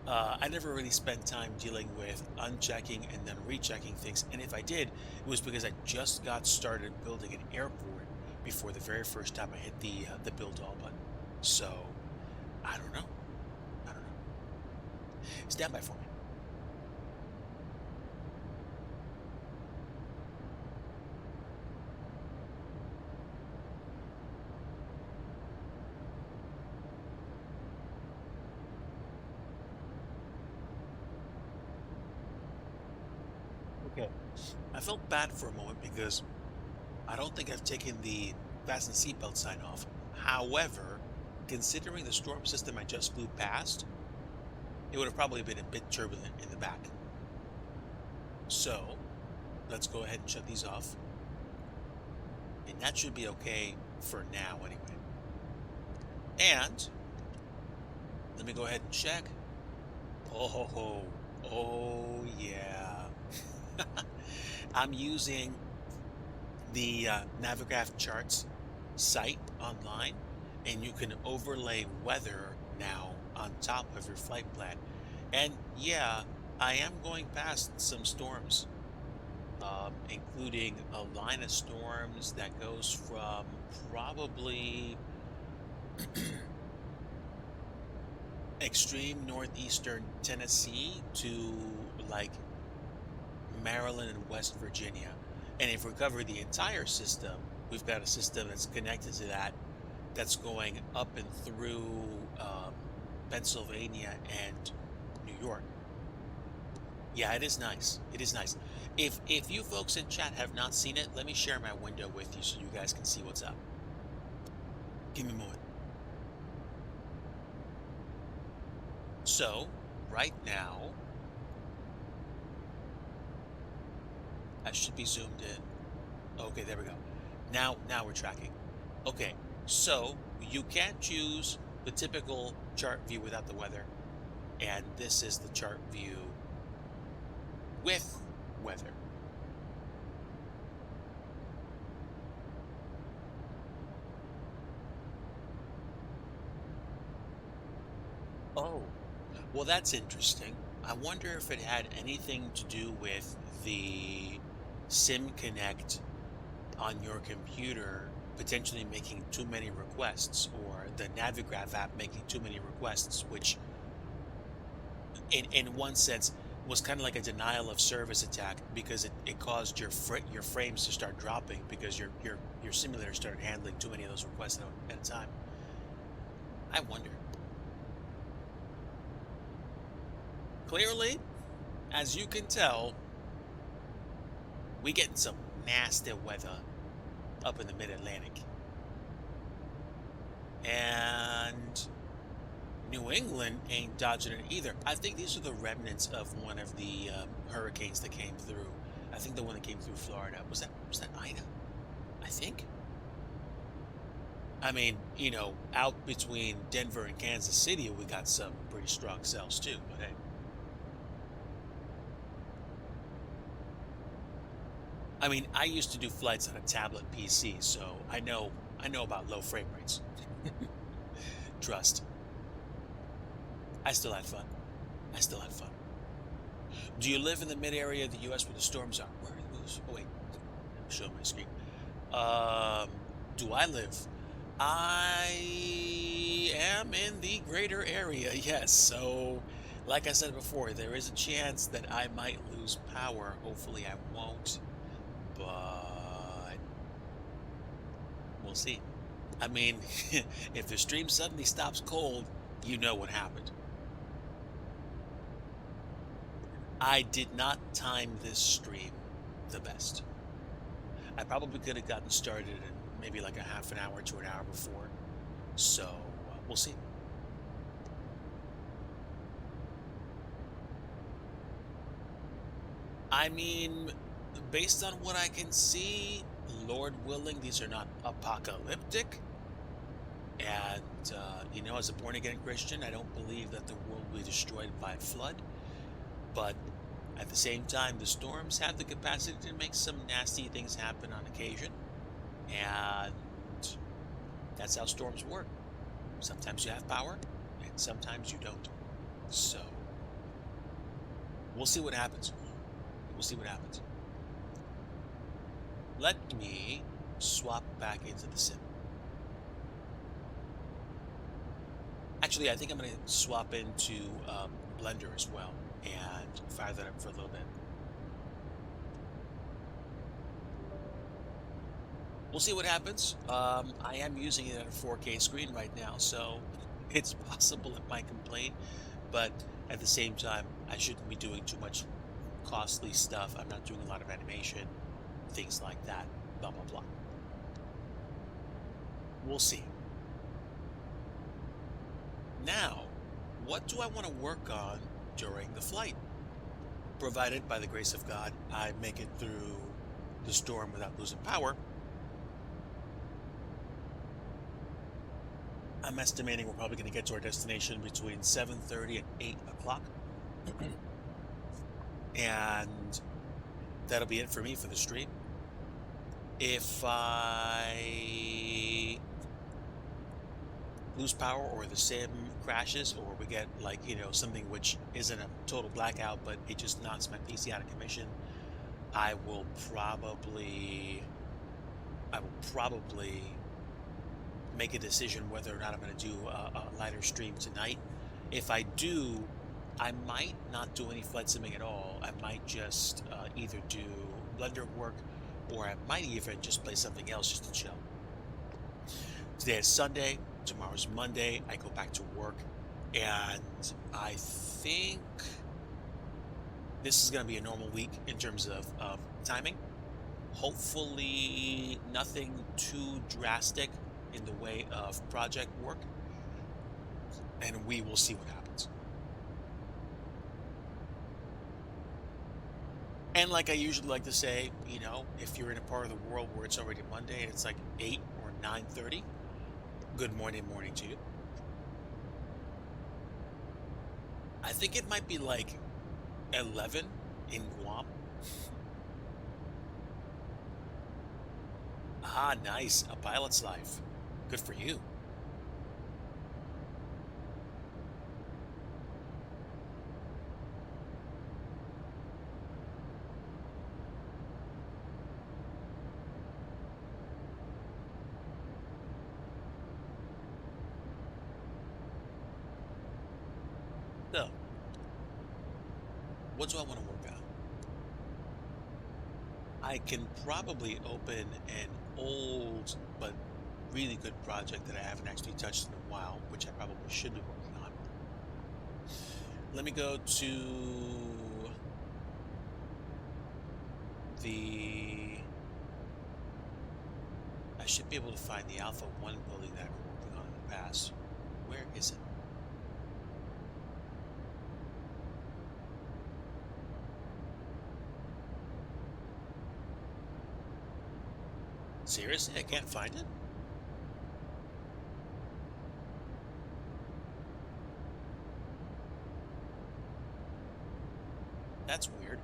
I never really spent time dealing with unchecking and then rechecking things. And if I did, it was because I just got started building an airport before the very first time I hit the build all button. So I don't know. I don't know. Stand by for me. Okay. I felt bad for a moment because I don't think I've taken the fasten seatbelt sign off. However, considering the storm system I just flew past, it would have probably been a bit turbulent in the back. So let's go ahead and shut these off. And that should be okay for now anyway. And let me go ahead and check. Oh yeah. I'm using the Navigraph charts site online, and you can overlay weather now on top of your flight plan. And yeah, I am going past some storms, including a line of storms that goes from probably extreme northeastern Tennessee to like Maryland and West Virginia. And if we cover the entire system, we've got a system that's connected to that, that's going up and through Pennsylvania and New York. Yeah, it is nice. It is nice. If you folks in chat have not seen it, let me share my window with you so you guys can see what's up. Give me a moment. So, right now, I should be zoomed in. Okay, there we go. Now we're tracking. Okay, so you can't choose the typical chart view without the weather, and this is the chart view with weather. Oh, well, that's interesting. I wonder if it had anything to do with the Sim Connect on your computer potentially making too many requests, or the Navigraph app making too many requests, which in one sense was kind of like a denial of service attack, because it caused your frames to start dropping because your simulator started handling too many of those requests at a time. I wonder. Clearly, as you can tell, we getting some nasty weather up in the mid-Atlantic. And New England ain't dodging it either. I think these are the remnants of one of the hurricanes that came through. I think the one that came through Florida. Was that Ida? I think. I mean, you know, out between Denver and Kansas City, we got some pretty strong cells too, but hey. I mean, I used to do flights on a tablet PC, so I know about low frame rates. Trust. I still had fun. I still had fun. Do you live in the mid area of the U.S. where the storms are? Where are those? Oh wait, I'm showing my screen. Do I live? I am in the greater area, yes. So, Like I said before, there is a chance that I might lose power. Hopefully I won't, but we'll see. I mean, if the stream suddenly stops cold, you know what happened. I did not time this stream the best. I probably could have gotten started in maybe like a half an hour to an hour before. So we'll see. I mean, based on what I can see, Lord willing, these are not apocalyptic. And, as a born again Christian, I don't believe that the world will be destroyed by flood. But at the same time, the storms have the capacity to make some nasty things happen on occasion. And that's how storms work. Sometimes you have power, and sometimes you don't. So we'll see what happens. We'll see what happens. Let me swap back into the sim. Actually, I think I'm going to swap into Blender as well and fire that up for a little bit. We'll see what happens. I am using it at a 4K screen right now, so it's possible it might complain, but at the same time, I shouldn't be doing too much costly stuff. I'm not doing a lot of animation, things like that, blah, blah, blah. We'll see. Now, what do I want to work on during the flight? Provided, by the grace of God, I make it through the storm without losing power. I'm estimating we're probably going to get to our destination between 7:30 and 8 o'clock. And that'll be it for me for the stream. If I lose power or the sim crashes or we get something which isn't a total blackout, but it just knocks my PC out of commission, I will probably make a decision whether or not I'm going to do a lighter stream tonight. If I do, I might not do any flight simming at all. I might just either do Blender work, or I might even just play something else just to chill. Today is Sunday, tomorrow's Monday, I go back to work, and I think this is going to be a normal week in terms of timing. Hopefully nothing too drastic in the way of project work, and we will see what happens. And like I usually like to say, if you're in a part of the world where it's already Monday and it's like 8 or 9:30, good morning to you. I think it might be like 11 in Guam. Ah, nice. A pilot's life. Good for you. So, what do I want to work on? I can probably open an old but really good project that I haven't actually touched in a while, which I probably should be working on. Let me go to I should be able to find the Alpha 1 building that I've been working on in the past. Where is it? Seriously, I can't find it? That's weird.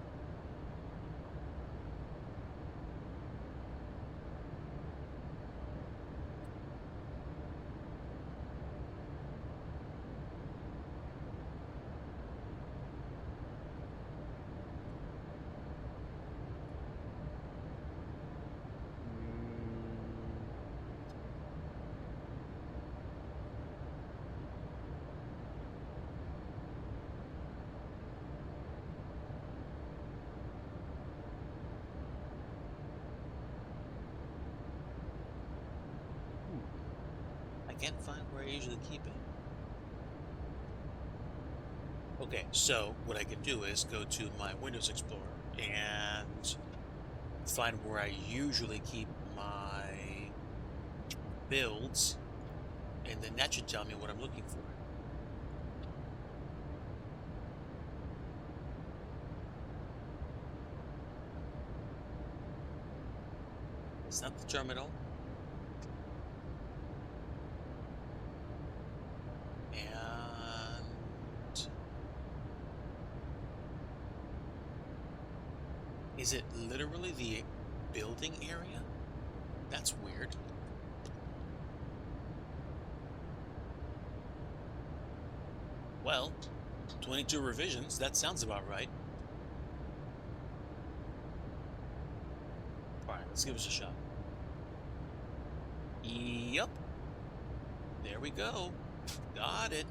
can't find where I usually keep it. Okay, so what I can do is go to my Windows Explorer and find where I usually keep my builds, and then that should tell me what I'm looking for. It's not the terminal. And is it literally the building area? That's weird. Well, 22 revisions, that sounds about right. All right, let's give this a shot. Yep. There we go. Got it.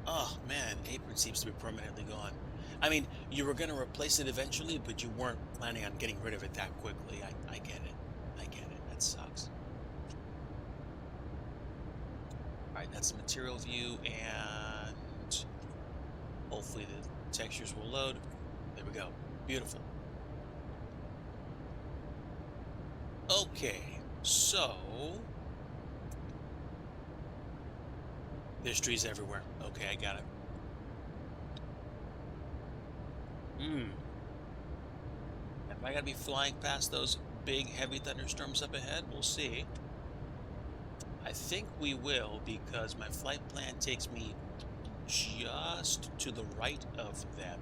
Oh, man, apron seems to be permanently gone. I mean, you were going to replace it eventually, but you weren't planning on getting rid of it that quickly. I get it. I get it. That sucks. All right, that's the material view, and hopefully the textures will load. There we go. Beautiful. Okay, so there's trees everywhere. Okay, I got it. Am I gonna be flying past those big heavy thunderstorms up ahead? We'll see. I think we will, because my flight plan takes me just to the right of them.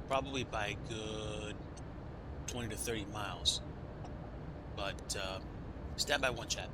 Probably by a good 20 to 30 miles. But stand by one, chat.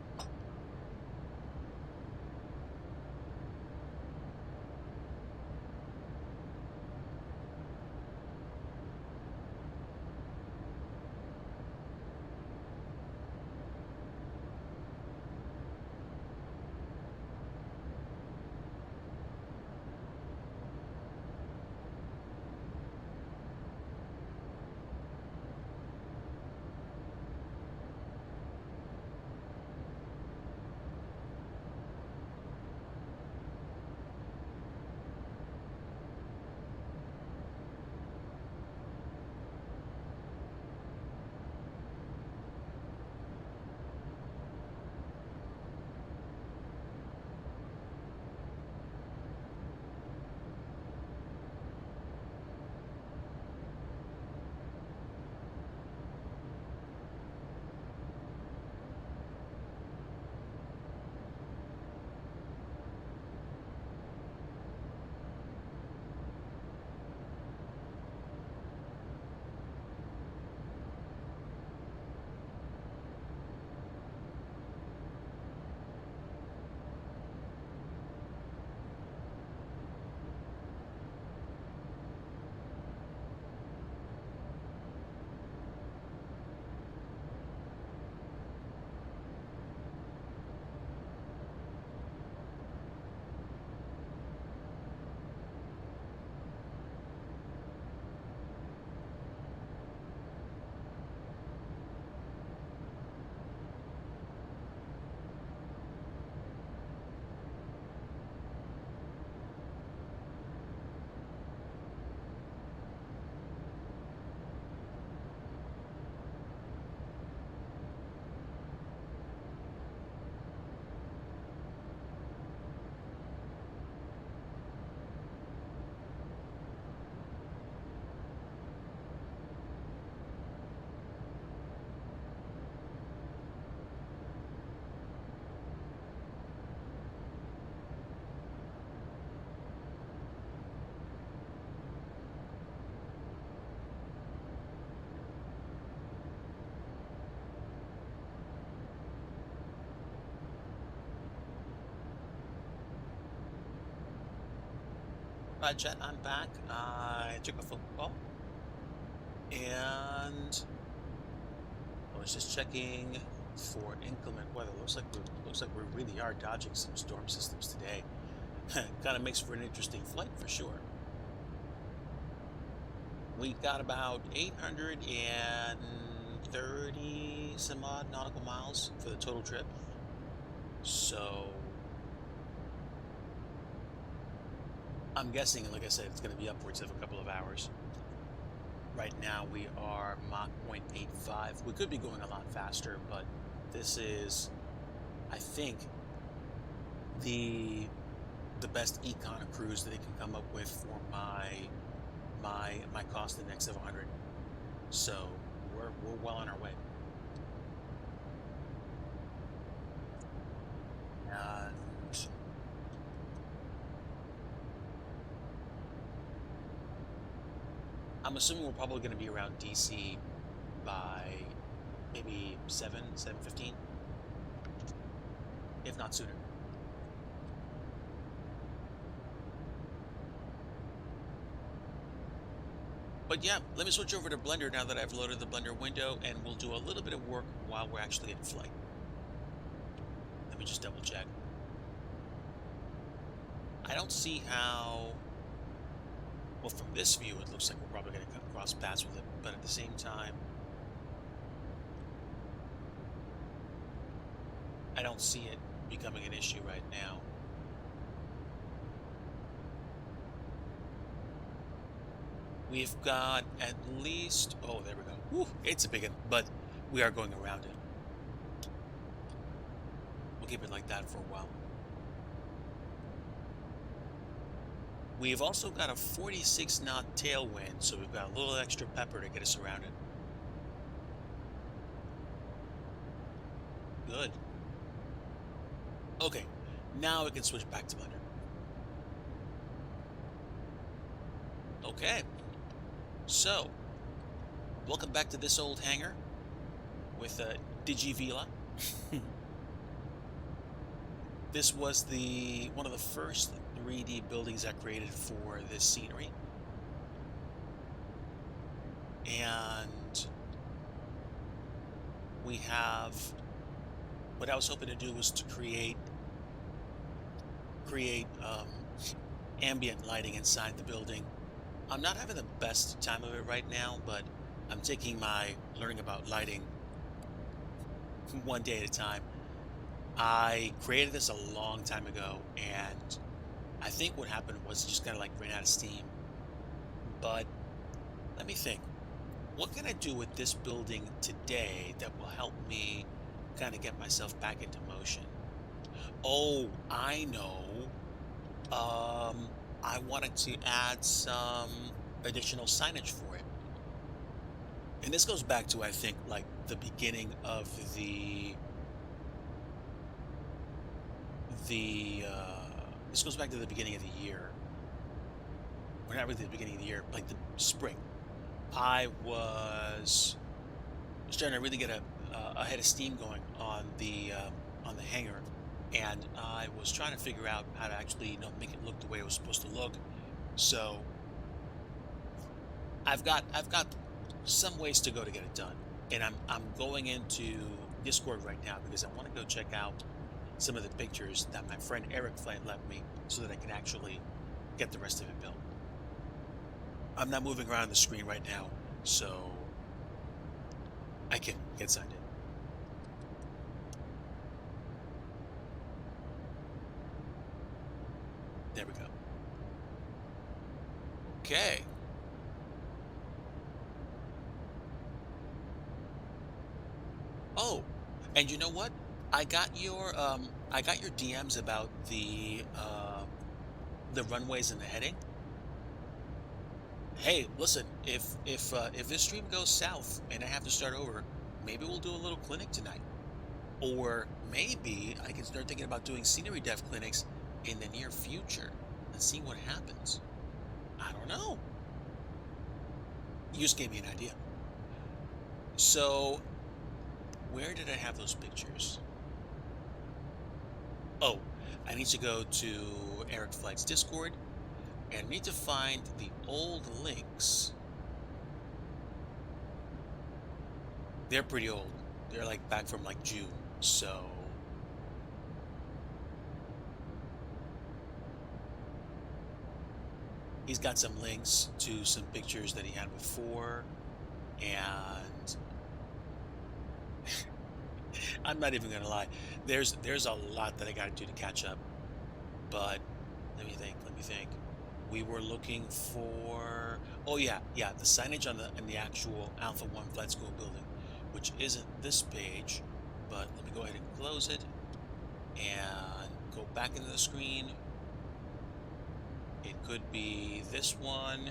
Right, chat, I'm back. I took a phone call, and I was just checking for inclement weather. Looks like we really are dodging some storm systems today. Kind of makes for an interesting flight for sure. We got about 800 and 30 some odd nautical miles for the total trip. So I'm guessing, like I said, it's going to be upwards of a couple of hours. Right now we are Mach 0.85. We could be going a lot faster, but this is, I think, the best econ cruise that it can come up with for my cost index of 100. So we're well on our way. And I'm assuming we're probably going to be around DC by maybe 7:15, if not sooner. But yeah, let me switch over to Blender now that I've loaded the Blender window, and we'll do a little bit of work while we're actually in flight. Let me just double check. I don't see how... Well, from this view, it looks like we're probably going to come across paths with it, but at the same time, I don't see it becoming an issue right now. We've got at least... Oh, there we go. Whew, it's a big one, but we are going around it. We'll keep it like that for a while. We've also got a 46 knot tailwind, so we've got a little extra pepper to get us around it. Good. Okay, now we can switch back to Blender. Okay, so welcome back to this old hangar with Digivila. This was one of the first 3D buildings I created for this scenery. And we have, what I was hoping to do was to create ambient lighting inside the building. I'm not having the best time of it right now, but I'm taking my learning about lighting one day at a time. I created this a long time ago, and I think what happened was it just kind of like ran out of steam. But let me think. What can I do with this building today that will help me kind of get myself back into motion? Oh, I know. I wanted to add some additional signage for it. And this goes back to, I think, like the beginning of this goes back to the beginning of the year. Or not really the beginning of the year, like the spring. I was starting to really get a head of steam going on the hangar, and I was trying to figure out how to actually, make it look the way it was supposed to look. So I've got some ways to go to get it done, and I'm going into Discord right now because I want to go check out some of the pictures that my friend Eric left me so that I can actually get the rest of it built. I'm not moving around the screen right now, so I can get signed in. There we go. Okay. Oh, and you know what? I got your DMs about the runways and the heading. Hey, listen, if this stream goes south and I have to start over, maybe we'll do a little clinic tonight. Or maybe I can start thinking about doing scenery dev clinics in the near future and see what happens. I don't know. You just gave me an idea. So, where did I have those pictures? Oh, I need to go to Eric Flight's Discord and need to find the old links. They're pretty old. They're like back from like June, so he's got some links to some pictures that he had before, and I'm not even gonna lie. There's a lot that I gotta do to catch up. But let me think. Let me think. We were looking for. Oh yeah, yeah. The signage on the actual Alpha One Flight School building, which isn't this page. But let me go ahead and close it and go back into the screen. It could be this one.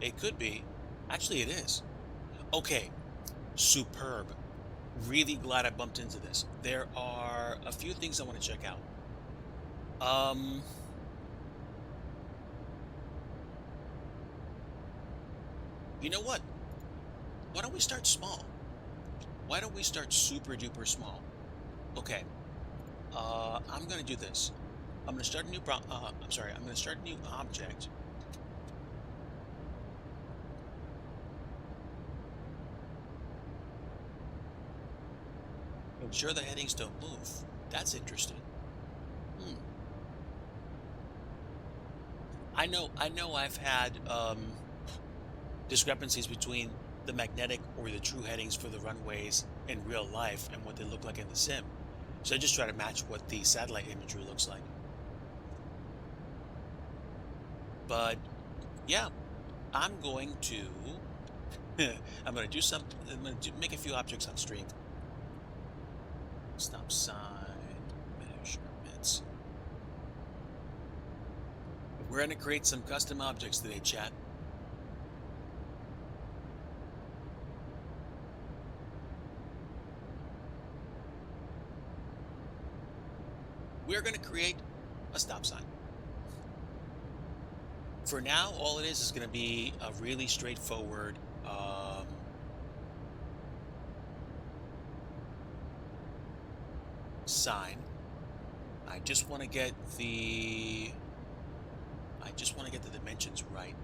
It could be. Actually, it is. Okay, superb. Really glad I bumped into this. There are a few things I want to check out. Um, you know what? Why don't we start small? Why don't we start super duper small? Okay. I'm gonna do this. I'm gonna start a new I'm sorry. I'm gonna start a new object. Ensure the headings don't move. That's interesting. Hmm. I know I've had discrepancies between the magnetic or the true headings for the runways in real life and what they look like in the sim. So I just try to match what the satellite imagery looks like. But yeah, I'm going to I'm going to do some I'm going to make a few objects on stream. Stop sign measurements. We're going to create some custom objects today, chat. We're going to create a stop sign. For now, all it is going to be a really straightforward sign. I just want to get the dimensions right.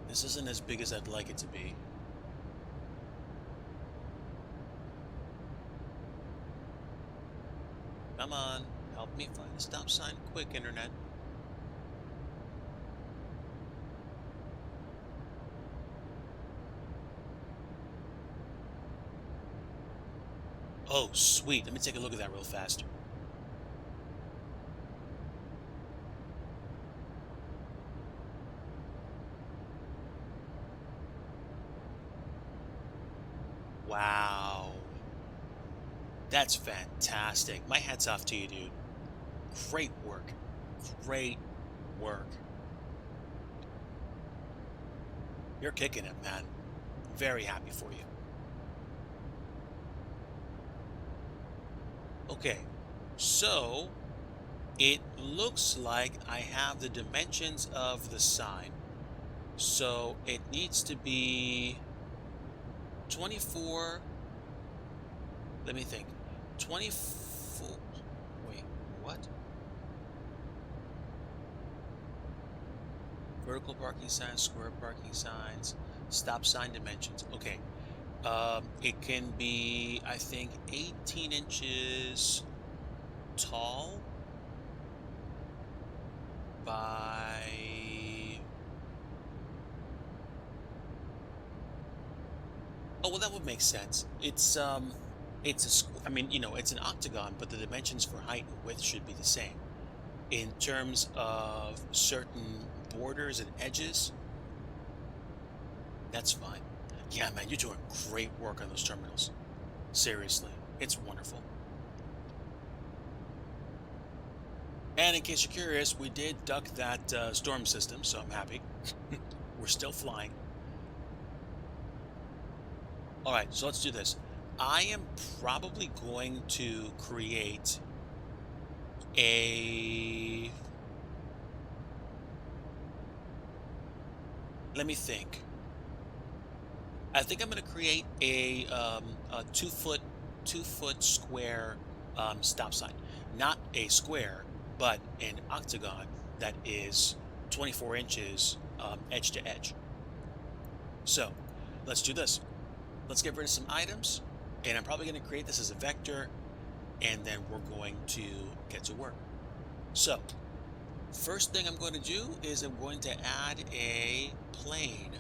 This isn't as big as I'd like it to be. Come on, help me find the stop sign quick, internet. Oh, sweet. Let me take a look at that real fast. Wow. That's fantastic. My hat's off to you, dude. Great work. Great work. You're kicking it, man. Very happy for you. Okay, so it looks like I have the dimensions of the sign. So it needs to be 24. Let me think. 24. Wait, what? Vertical parking signs, square parking signs, stop sign dimensions. Okay. It can be, I think, 18 inches tall by... Oh, well, that would make sense. It's I mean, you know, it's an octagon, but the dimensions for height and width should be the same. In terms of certain borders and edges, that's fine. Yeah, man, you're doing great work on those terminals. Seriously, it's wonderful. And in case you're curious, we did duck that storm system, so I'm happy. We're still flying. All right, so let's do this. I am probably going to create a... Let me think. I think I'm going to create a 2 foot square stop sign. Not a square, but an octagon that is 24 inches edge to edge. So let's do this. Let's get rid of some items, and I'm probably going to create this as a vector, and then we're going to get to work. So first thing I'm going to do is I'm going to add a plane.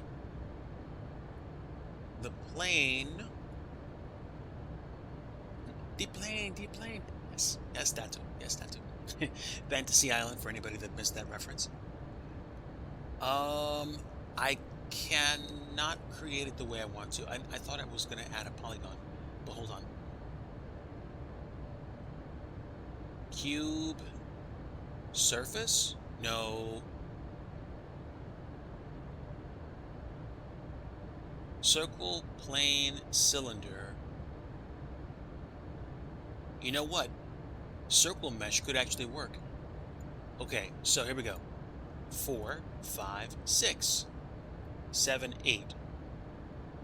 the plane. Deplane. Yes, that too. Yes, that too. Fantasy Island for anybody that missed that reference. I cannot create it the way I want to. I thought I was going to add a polygon, but hold on. Cube, surface? No. Circle, plane, cylinder. You know what? Circle mesh could actually work. Okay, so here we go. 4, 5, 6, 7, 8.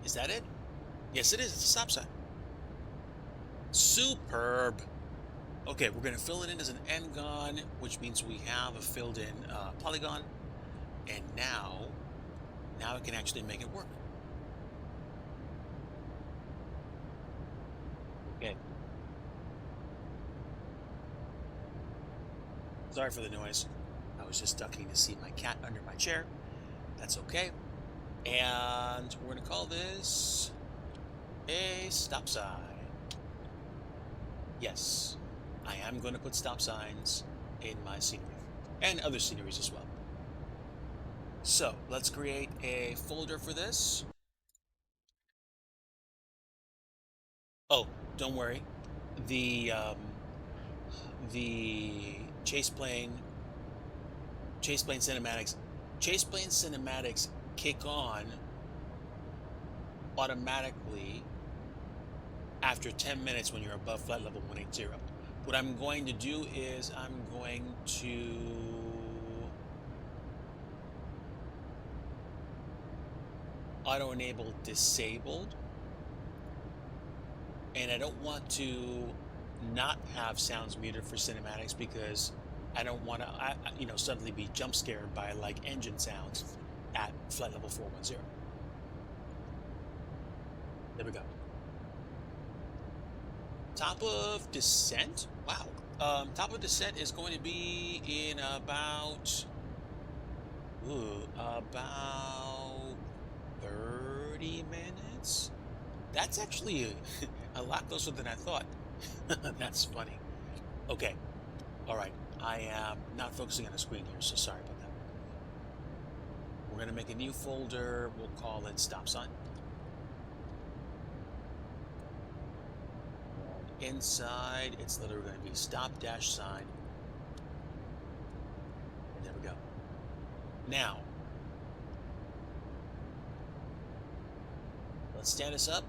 Is that it? Yes, it is. It's a stop sign. Superb. Okay, we're going to fill it in as an n-gon, which means we have a filled in polygon. And now I can actually make it work. Okay. Sorry for the noise. I was just ducking to see my cat under my chair. That's okay. And we're going to call this a stop sign. Yes, I am going to put stop signs in my scenery and other sceneries as well. So let's create a folder for this. Oh, don't worry. The chase plane cinematics kick on automatically after 10 minutes when you're above flight level 180. What I'm going to do is I'm going to auto enable disabled, and I don't want to not have sounds muted for cinematics because I don't want to suddenly be jump scared by like engine sounds at flight level 410. There we go. Top of descent? Wow. Top of descent is going to be in about 30 minutes. That's actually a lot closer than I thought. That's funny. Okay. All right. I am not focusing on the screen here, so sorry about that. We're going to make a new folder. We'll call it stop sign. Inside, it's literally going to be stop dash sign. And there we go. Now, let's stand this up.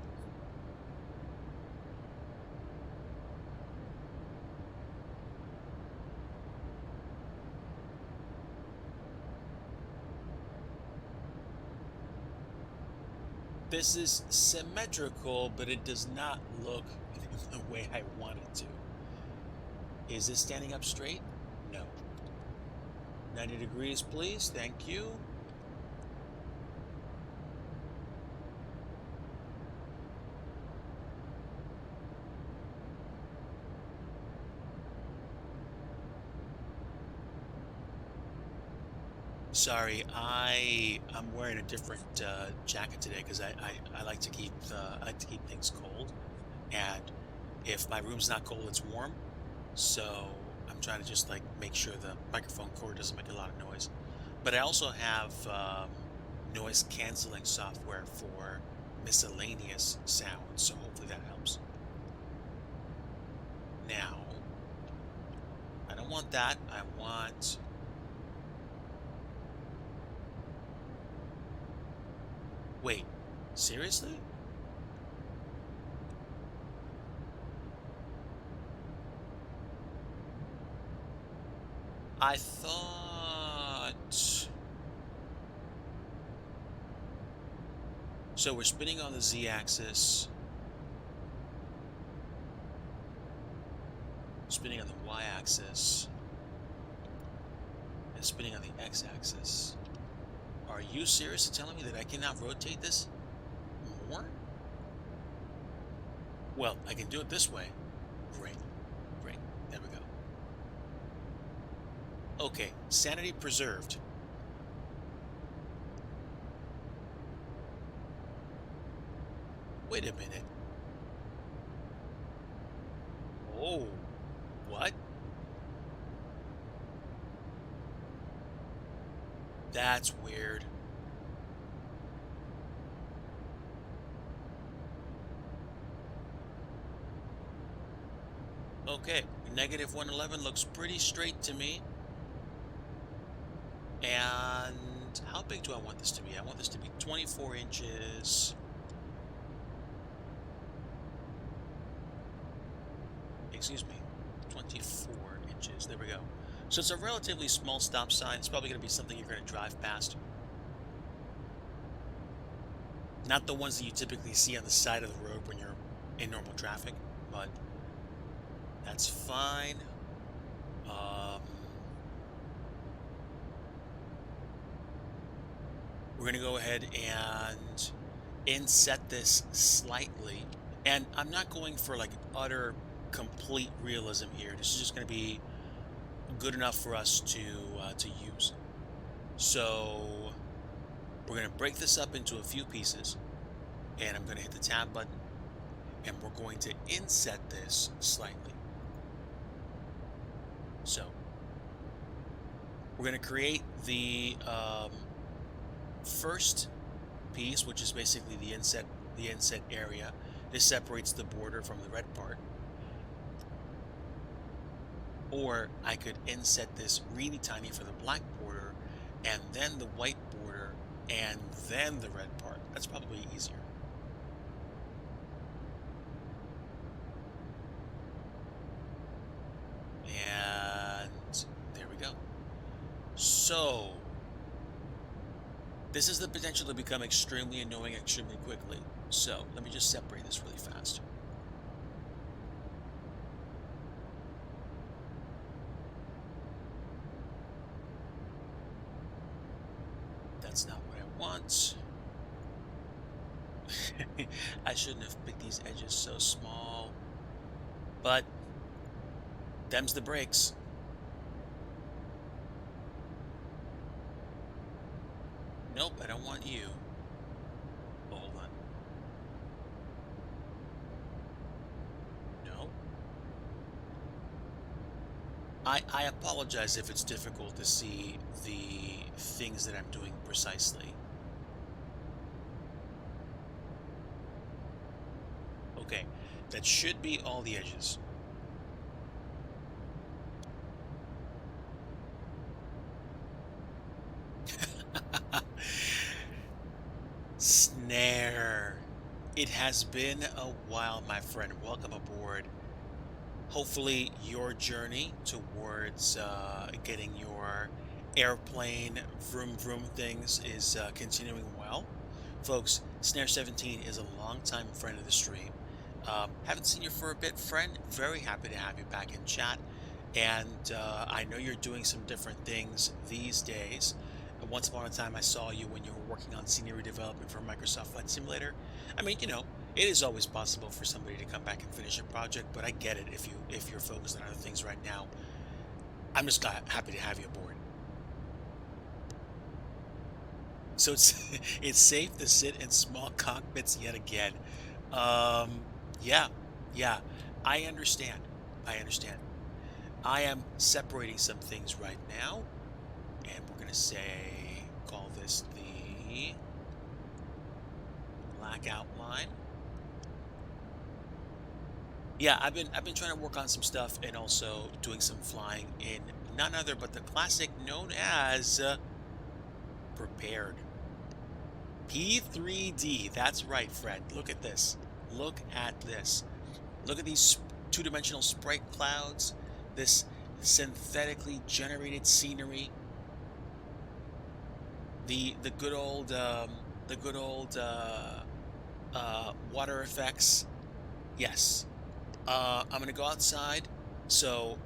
This is symmetrical, but it does not look the way I want it to. Is this standing up straight? No. 90 degrees, please. Thank you. Sorry, I'm wearing a different jacket today because I like to keep things cold, and if my room's not cold, it's warm. So I'm trying to just like make sure the microphone cord doesn't make a lot of noise. But I also have noise canceling software for miscellaneous sounds, so hopefully that helps. Now, I don't want that. I want. Wait, seriously? I thought... So we're spinning on the z-axis, spinning on the y-axis, and spinning on the x-axis. Are you serious in telling me that I cannot rotate this more? Well, I can do it this way. Great. Great. There we go. Okay, sanity preserved. Wait a minute. Oh, what? That's weird. Okay, negative 111 looks pretty straight to me. And how big do I want this to be? I want this to be 24 inches. Excuse me, 24 inches. There we go. So it's a relatively small stop sign. It's probably going to be something you're going to drive past. Not the ones that you typically see on the side of the road when you're in normal traffic, but that's fine. Um, we're going to go ahead and inset this slightly. And I'm not going for like utter complete realism here. This is just going to be good enough for us to use. So we're going to break this up into a few pieces, and I'm going to hit the tab button, and we're going to inset this slightly. So we're going to create the first piece, which is basically the inset area. This separates the border from the red part. Or I could inset this really tiny for the black border, and then the white border, and then the red part. That's probably easier. And there we go. So this has the potential to become extremely annoying extremely quickly. So let me just separate this really fast. That's not what I want. I shouldn't have picked these edges so small, but them's the breaks. Nope, I don't want you. Hold on. No. I apologize if it's difficult to see the things that I'm doing precisely. Okay, that should be all the edges. Snare. It has been a while, my friend. Welcome aboard. Hopefully your journey towards getting your airplane vroom vroom things is continuing well. Folks, Snare 17 is a longtime friend of the stream. Haven't seen you for a bit, friend. Very happy to have you back in chat. And I know you're doing some different things these days. Once upon a time, I saw you when you were working on scenery development for Microsoft Flight Simulator. I mean, it is always possible for somebody to come back and finish a project, but I get it if you're focused on other things right now. I'm just happy to have you aboard. So it's it's safe to sit in small cockpits yet again. Yeah, yeah, I understand. I understand. I am separating some things right now, and we're gonna call this the black outline. Yeah, I've been trying to work on some stuff and also doing some flying in none other but the classic known as Prepared. P3D. That's right, Fred. Look at this. Look at this. Look at these two-dimensional sprite clouds. This synthetically generated scenery. The good old water effects. Yes. I'm gonna go outside, so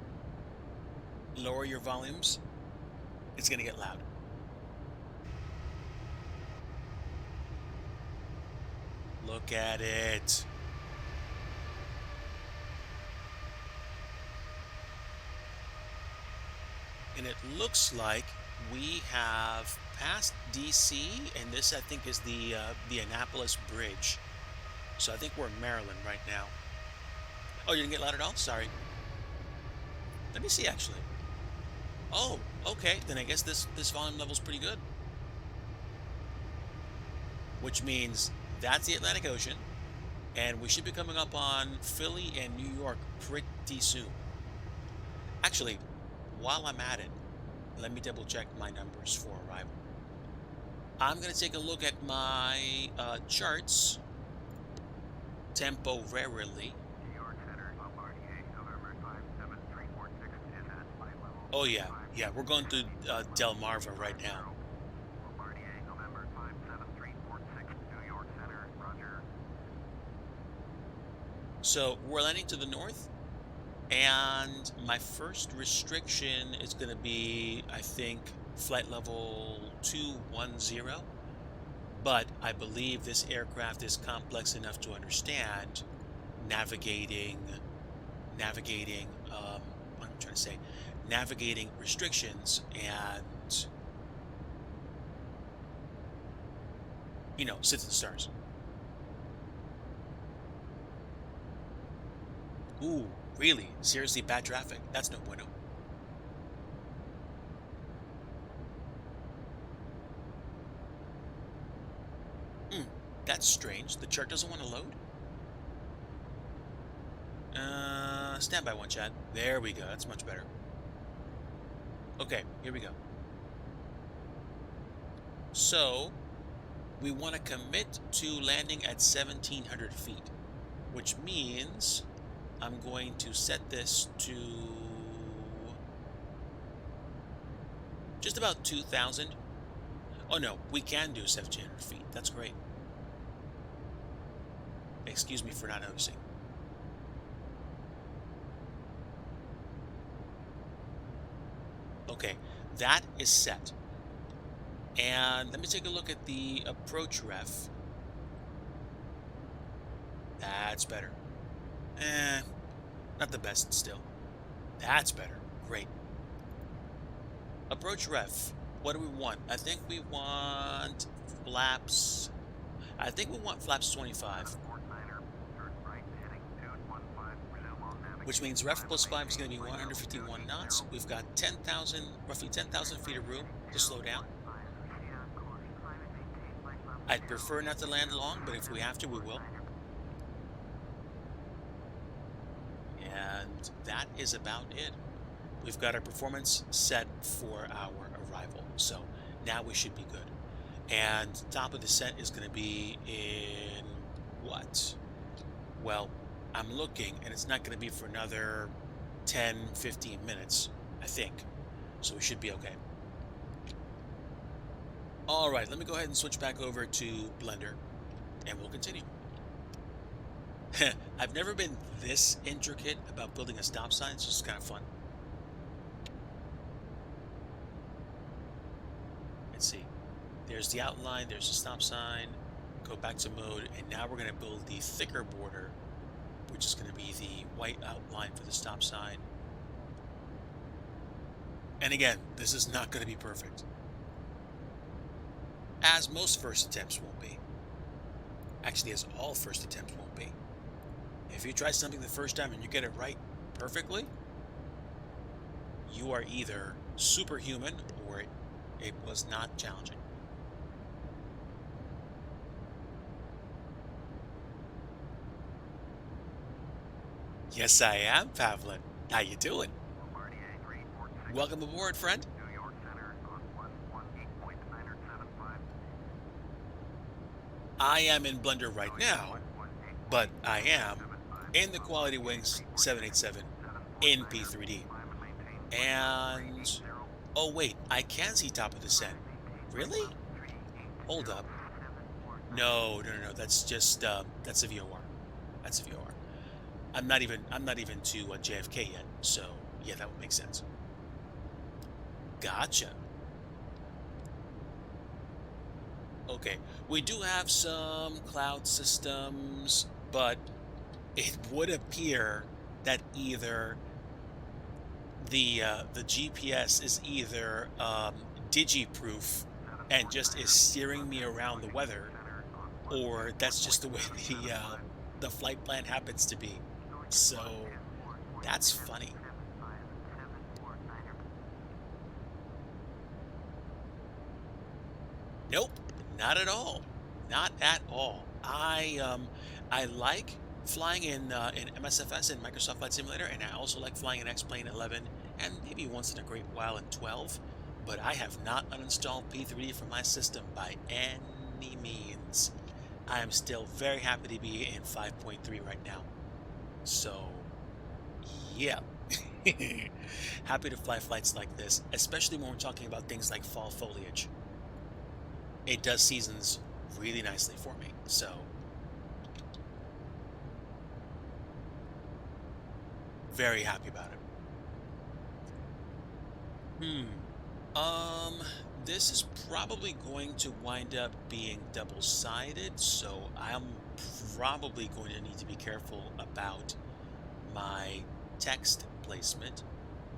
lower your volumes. It's gonna get loud. Look at it. And it looks like we have passed DC, and this I think is the Annapolis Bridge. So I think we're in Maryland right now. Oh, you didn't get loud at all? Sorry. Let me see, actually. Oh, okay. Then I guess this volume level's pretty good. Which means that's the Atlantic Ocean, and we should be coming up on Philly and New York pretty soon. Actually, while I'm at it, let me double check my numbers for arrival. I'm going to take a look at my charts temporarily. Oh yeah, yeah, we're going through Delmarva right now. So we're landing to the north, and my first restriction is going to be, I think, flight level 210. But I believe this aircraft is complex enough to understand navigating, what I'm trying to say, navigating restrictions and, sit to the stars. Ooh, really? Seriously, bad traffic? That's no bueno. That's strange. The chart doesn't want to load? Stand by one, Chad. There we go. That's much better. Okay, here we go. So, we want to commit to landing at 1,700 feet, which means I'm going to set this to just about 2,000. Oh no, we can do 1,700 feet. That's great. Excuse me for not noticing. Okay, that is set. And let me take a look at the approach ref. That's better. Not the best still. That's better. Great. Approach ref. What do we want? I think we want flaps. I think we want flaps 25. Which means ref plus 5 is going to be 151 knots. We've got roughly 10,000 feet of room to slow down. I'd prefer not to land long, but if we have to, we will. And that is about it. We've got our performance set for our arrival. So now we should be good. And top of the set is going to be in what? Well, I'm looking, and it's not going to be for another 10, 15 minutes, I think. So we should be okay. All right, let me go ahead and switch back over to Blender, and we'll continue. I've never been this intricate about building a stop sign. It's just kind of fun. Let's see. There's the outline. There's the stop sign. Go back to mode, and now we're going to build the thicker border, which is going to be the white outline for the stop sign. And again, this is not going to be perfect, as most first attempts won't be. Actually, as all first attempts won't be. If you try something the first time and you get it right perfectly, you are either superhuman or it was not challenging. Yes, I am, Pavlin. How you doing? Welcome aboard, friend. I am in Blender right now, but I am in the Quality Wings 787 in P3D. And, oh wait, I can see top of the set. Really? Hold up. No, that's just, that's a VOR. That's a VOR. I'm not even to JFK yet, so yeah, that would make sense. Gotcha. Okay, we do have some cloud systems, but it would appear that either the GPS is digi-proof and just is steering me around the weather, or that's just the way the flight plan happens to be. So that's funny. Nope, not at all. Not at all. I like flying in MSFS and Microsoft Flight Simulator, and I also like flying in X-Plane 11 and maybe once in a great while in 12. But I have not uninstalled P3D from my system by any means. I am still very happy to be in 5.3 right now. So, yeah. Happy to fly flights like this, especially when we're talking about things like fall foliage. It does seasons really nicely for me. So, very happy about it. This is probably going to wind up being double-sided, so I'm probably going to need to be careful about my text placement,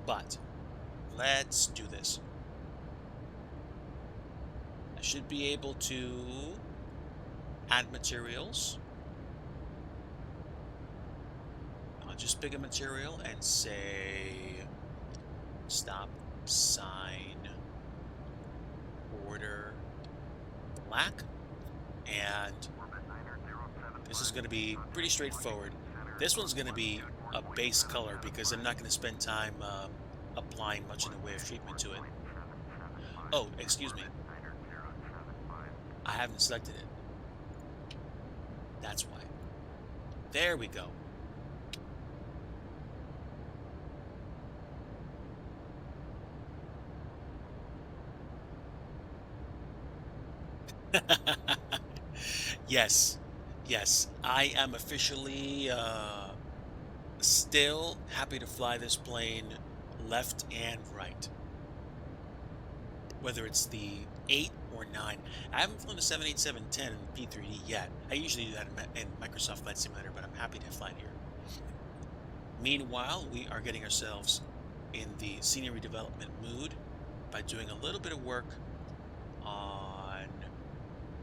but let's do this. I should be able to add materials. I'll just pick a material and say stop sign border black, and this is going to be pretty straightforward. This one's going to be a base color because I'm not going to spend time applying much in the way of treatment to it. Oh, excuse me. I haven't selected it. That's why. There we go. Yes, yes, I am officially still happy to fly this plane left and right. Whether it's the 8 or 9. I haven't flown the 787-10 in P3D yet. I usually do that in Microsoft Flight Simulator, but I'm happy to fly it here. Meanwhile, we are getting ourselves in the scenery development mood by doing a little bit of work on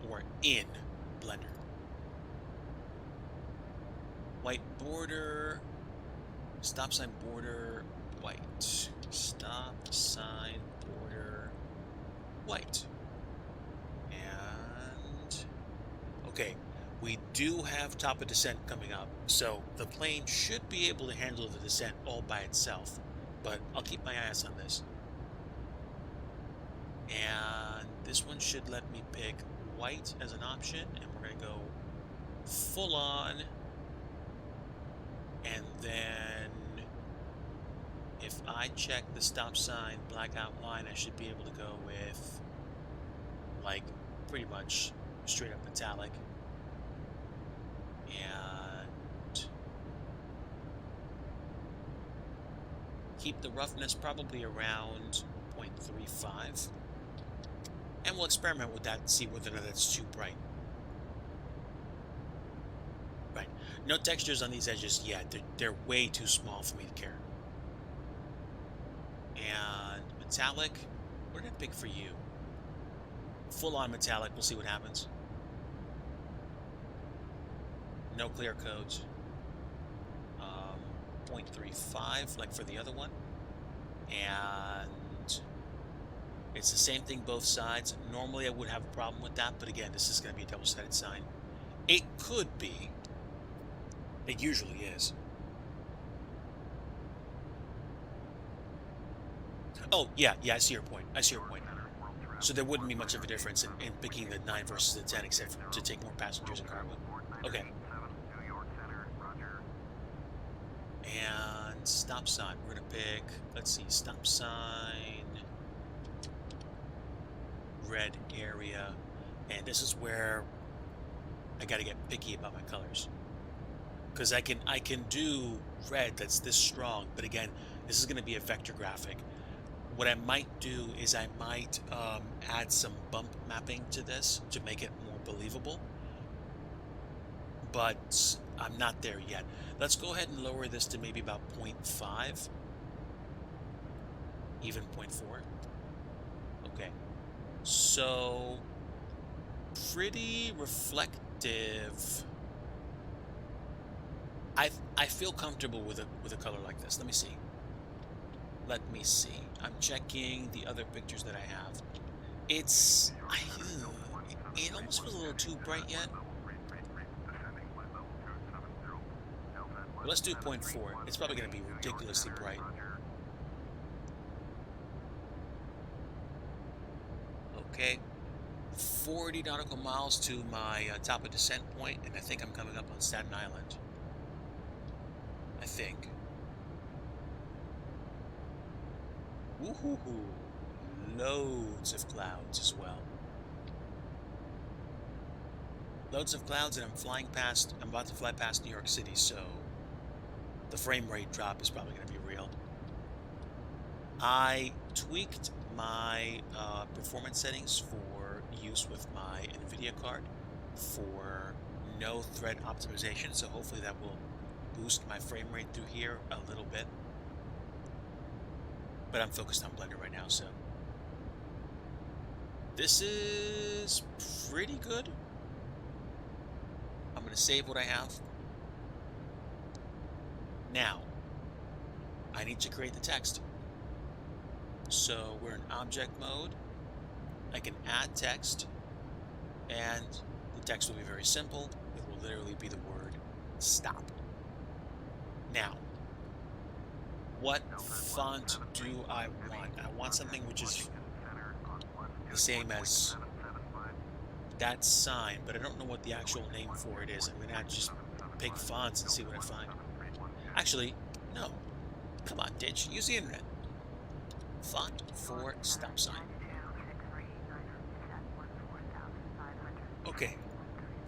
or in Blender. White border, stop sign border, white. Stop sign border, white. And okay, we do have top of descent coming up, so the plane should be able to handle the descent all by itself, but I'll keep my eyes on this. And this one should let me pick white as an option, and we're going to go full on, and then if I check the stop sign black outline, I should be able to go with like pretty much straight up metallic, and keep the roughness probably around 0.35. And we'll experiment with that and see whether or not that's too bright. Right. No textures on these edges yet. They're way too small for me to care. And metallic, what did I pick for you? Full on metallic, we'll see what happens. No clear codes. 0.35 like for the other one. And it's the same thing both sides. Normally I would have a problem with that, but again, this is going to be a double-sided sign. It could be. It usually is. Oh, yeah, I see your point. I see your point. So there wouldn't be much of a difference in picking the 9 versus the 10, except for to take more passengers and cargo. Okay. And stop sign. We're going to pick, let's see, stop sign, red area, and this is where I got to get picky about my colors, because I can do red that's this strong, but again, this is going to be a vector graphic. What I might do is I might add some bump mapping to this to make it more believable, but I'm not there yet. Let's go ahead and lower this to maybe about 0.5, even 0.4. Okay. So pretty I feel comfortable with a color like this. Let me see. Let me see. I'm checking the other pictures that I have. It almost feels a little too bright yet. But let's do 0.4. It's probably going to be ridiculously bright. Okay. 40 nautical miles to my top of descent point, and I think I'm coming up on Staten Island. I think. Woohoo! Loads of clouds as well. Loads of clouds, and I'm about to fly past New York City, so the frame rate drop is probably going to be real. I tweaked my performance settings for use with my NVIDIA card for no thread optimization, so hopefully that will boost my frame rate through here a little bit. But I'm focused on Blender right now, so this is pretty good. I'm going to save what I have. Now, I need to create the text. So we're in object mode. I can add text, and the text will be very simple. It will literally be the word stop. Now, what font do I want? I want something which is the same as that sign, but I don't know what the actual name for it is. I'm going to have to just pick fonts and see what I find. Actually, no. Come on, Ditch. Use the internet. Font for stop sign. Okay.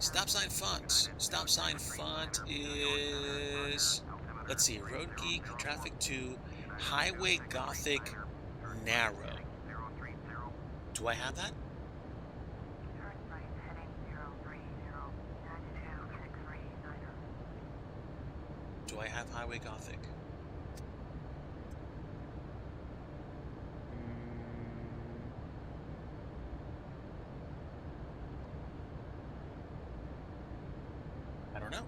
Stop sign fonts. Stop sign font is... Let's see. Road Geek, Traffic 2, Highway Gothic, Narrow. Do I have that? Do I have Highway Gothic? I don't know.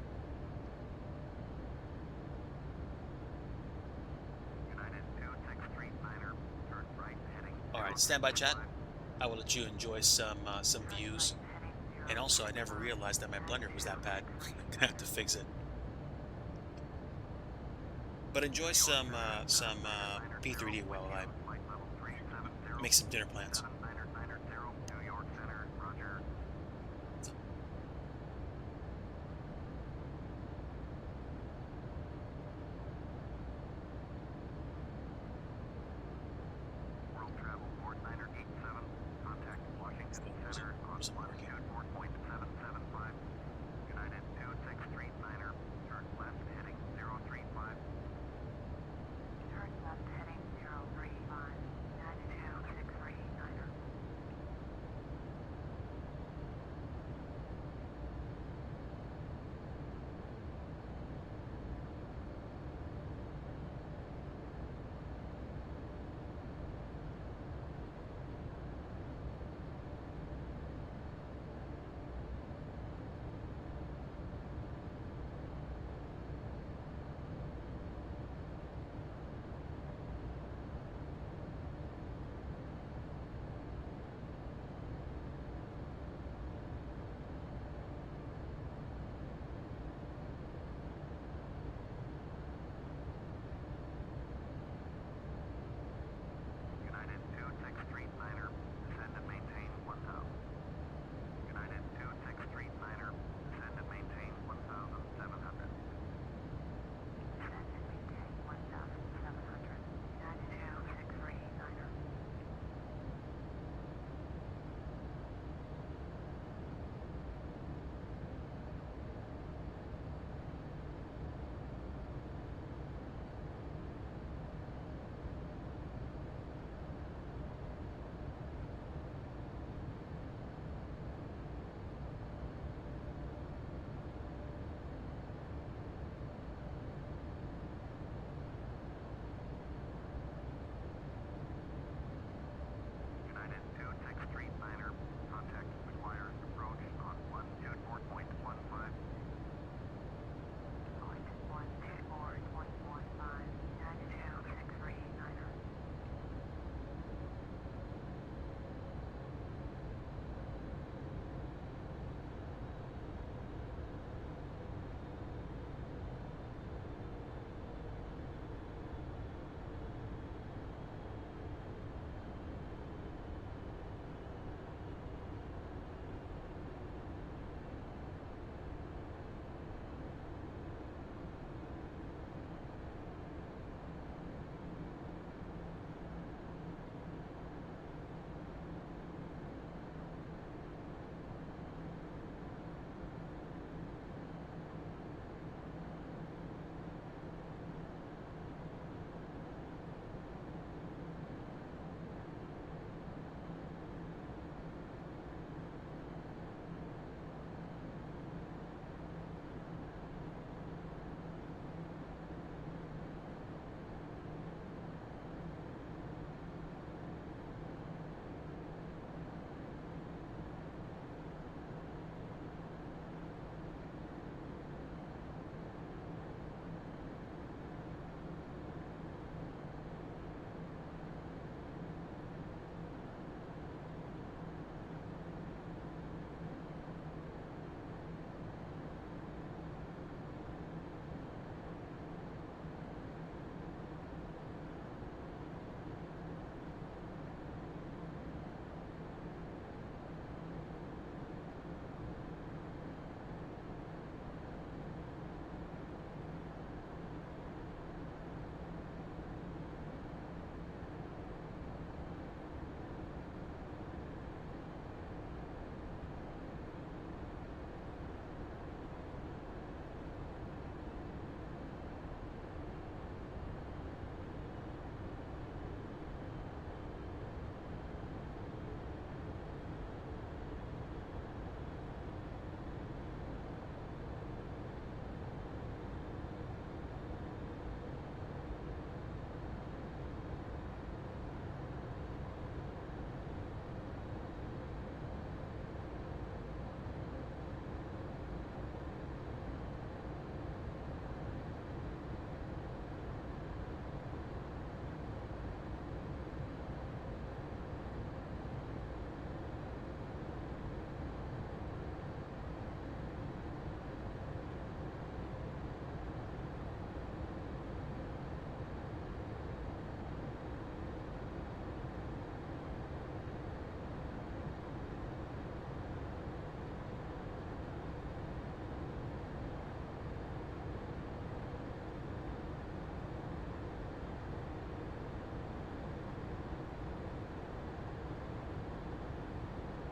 Alright, stand by, chat. I will let you enjoy some views. And also, I never realized that my Blender was that bad. I'm gonna have to fix it. But enjoy some P3D while I make some dinner plans.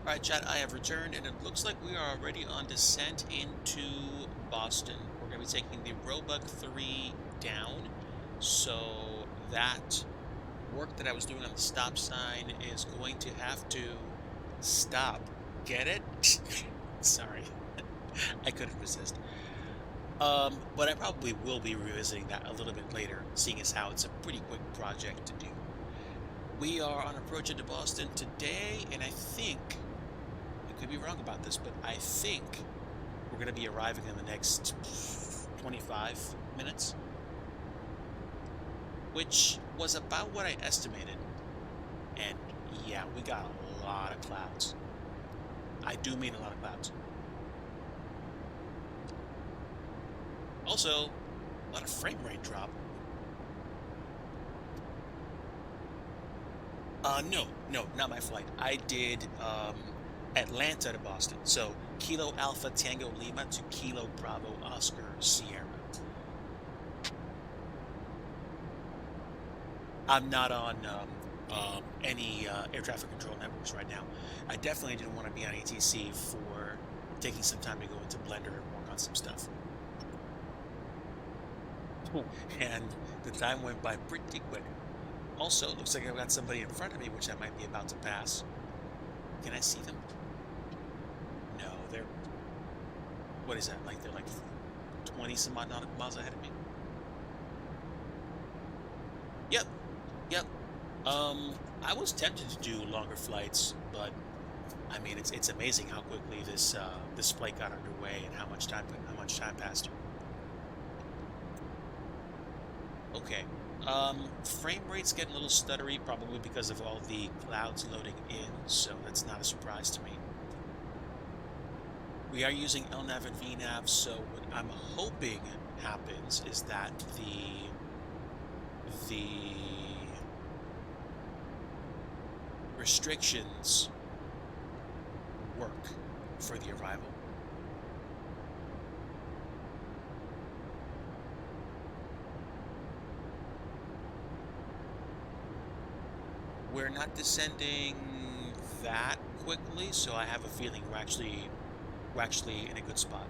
Alright, chat, I have returned, and it looks like we are already on descent into Boston. We're going to be taking the Roebuck 3 down, so that work that I was doing on the stop sign is going to have to stop. Get it? Sorry, I couldn't resist. But I probably will be revisiting that a little bit later, seeing as how it's a pretty quick project to do. We are on approach into Boston today, and I think, I could be wrong about this, but I think we're going to be arriving in the next 25 minutes, which was about what I estimated. And yeah, we got a lot of clouds. I do mean a lot of clouds. Also, a lot of frame rate drop. No, not my flight. I did Atlanta to Boston. So Kilo Alpha Tango Lima to Kilo Bravo Oscar Sierra. I'm not on any air traffic control networks right now. I definitely didn't want to be on ATC for taking some time to go into Blender and work on some stuff. And the time went by pretty quick. Also, looks like I've got somebody in front of me, which I might be about to pass. Can I see them? No, they're... What is that? Like, they're like 20 some odd nautical miles ahead of me? Yep. I was tempted to do longer flights, but I mean, it's amazing how quickly this flight got underway and how much time passed. Okay. Frame rate's getting a little stuttery, probably because of all the clouds loading in, so that's not a surprise to me. We are using LNAV and VNAV, so what I'm hoping happens is that the restrictions work for the arrival. We're not descending that quickly, so I have a feeling we're actually in a good spot.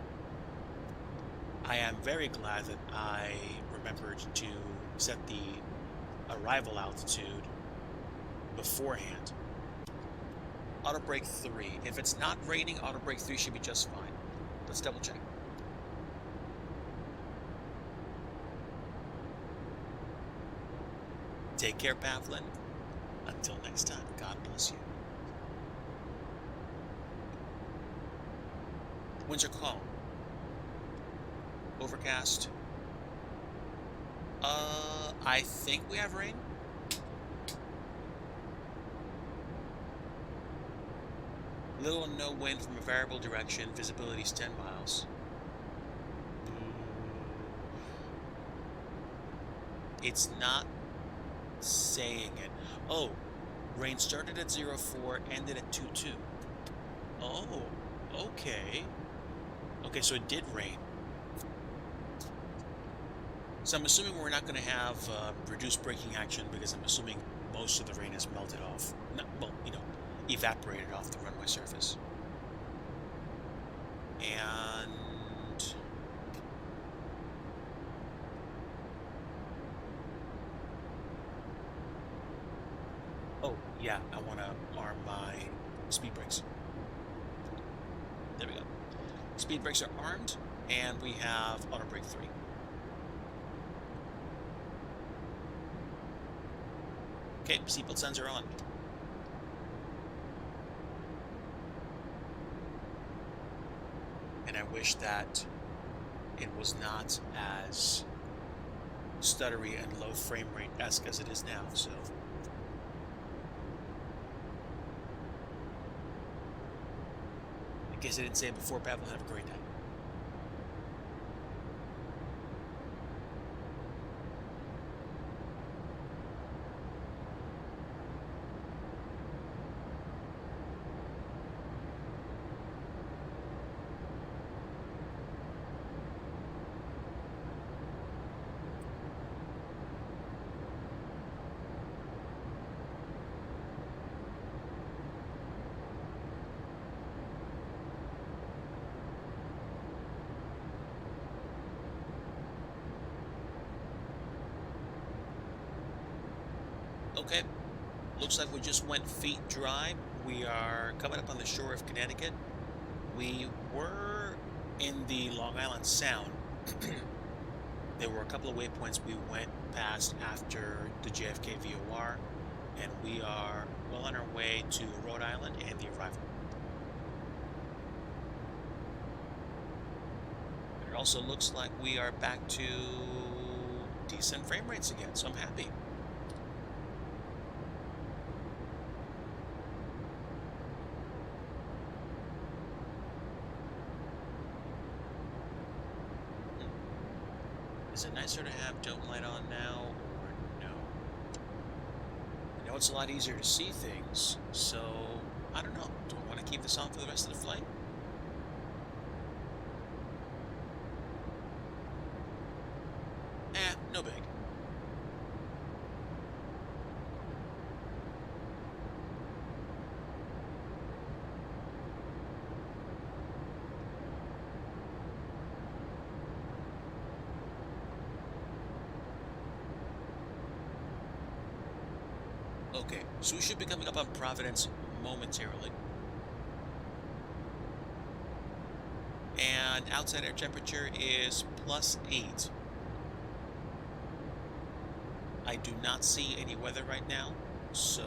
I am very glad that I remembered to set the arrival altitude beforehand. Auto brake 3. If it's not raining, auto brake 3 should be just fine. Let's double check. Take care, Pavlin. Until next time, God bless you. Winds are calm. Overcast. I think we have rain. Little or no wind from a variable direction. Visibility is 10 miles. It's not saying it. Oh, rain started at 04, ended at 22. Oh, okay. Okay, so it did rain. So I'm assuming we're not going to have reduced braking action because I'm assuming most of the rain has melted off. Well, evaporated off the runway surface. And... oh, yeah, I want to arm my speed brakes. There we go. Speed brakes are armed, and we have auto brake 3. Okay, seatbelt signs are on. And I wish that it was not as stuttery and low frame rate-esque as it is now, so... in case I didn't say it before, Pavlin, have a great night. Okay, looks like we just went feet dry. We are coming up on the shore of Connecticut. We were in the Long Island Sound. There were a couple of waypoints we went past after the JFK VOR, and we are well on our way to Rhode Island and the arrival. It also looks like we are back to decent frame rates again, so I'm happy. Is it nicer to have dome light on now, or no? I know it's a lot easier to see things, so I don't know. Do I want to keep this on for the rest of the flight? No big. Okay, so we should be coming up on Providence momentarily. And outside air temperature is +8. I do not see any weather right now, so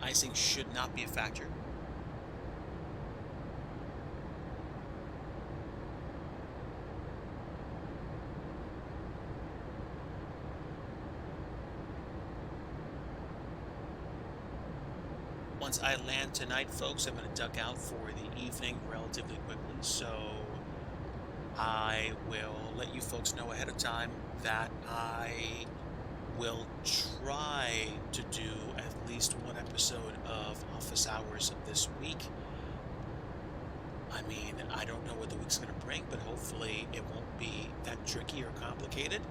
icing should not be a factor. Once I land tonight, folks, I'm going to duck out for the evening relatively quickly, so I will let you folks know ahead of time that I will try to do at least one episode of Office Hours this week. I mean, I don't know what the week's going to bring, but hopefully it won't be that tricky or complicated.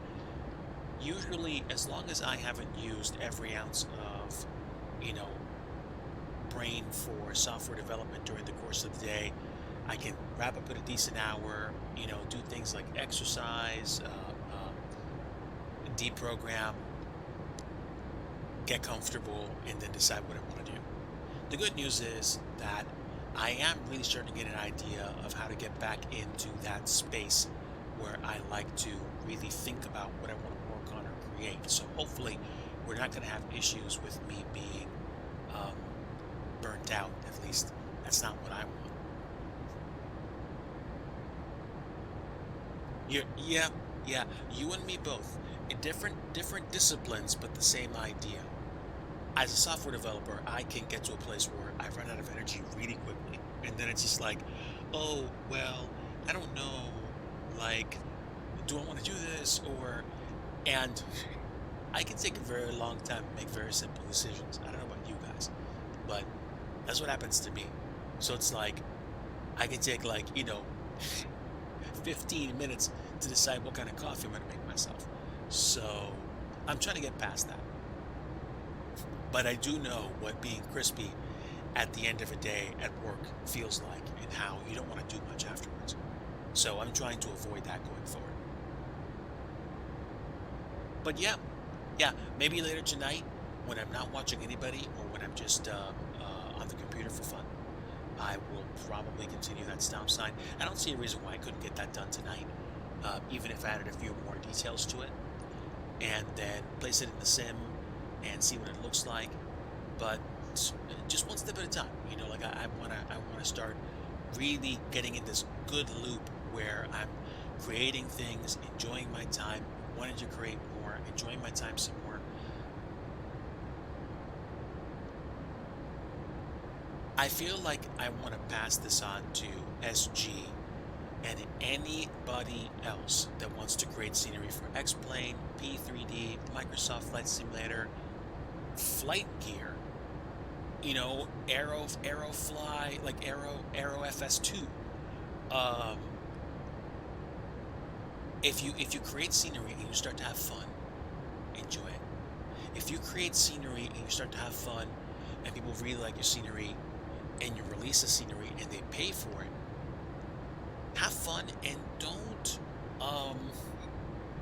Usually, as long as I haven't used every ounce of, brain for software development during the course of the day, I can wrap up at a decent hour, do things like exercise, deprogram, get comfortable, and then decide what I want to do. The good news is that I am really starting to get an idea of how to get back into that space where I like to really think about what I want to work on or create. So hopefully we're not going to have issues with me being burnt out. At least that's not what I want. Yeah, you and me both. In different disciplines, but the same idea. As a software developer, I can get to a place where I run out of energy really quickly. And then it's just like, oh, well, I don't know. Like, do I want to do this? And I can take a very long time to make very simple decisions. I don't know about you guys, but that's what happens to me. So it's like, I can take 15 minutes to decide what kind of coffee I'm going to make myself. So I'm trying to get past that. But I do know what being crispy at the end of a day at work feels like and how you don't want to do much afterwards. So I'm trying to avoid that going forward. But yeah, maybe later tonight when I'm not watching anybody or when I'm just on the computer for fun, I will probably continue that stop sign. I don't see a reason why I couldn't get that done tonight, even if I added a few more details to it, and then place it in the sim and see what it looks like. But just one step at a time. I wanna start really getting in this good loop where I'm creating things, enjoying my time, wanting to create more, enjoying my time some more. I feel like I want to pass this on to SG and anybody else that wants to create scenery for X-Plane, P3D, Microsoft Flight Simulator, flight gear, Aerofly, like Aero FS2. If you create scenery and you start to have fun, enjoy it. If you create scenery and you start to have fun and people really like your scenery and you release a scenery and they pay for it, have fun and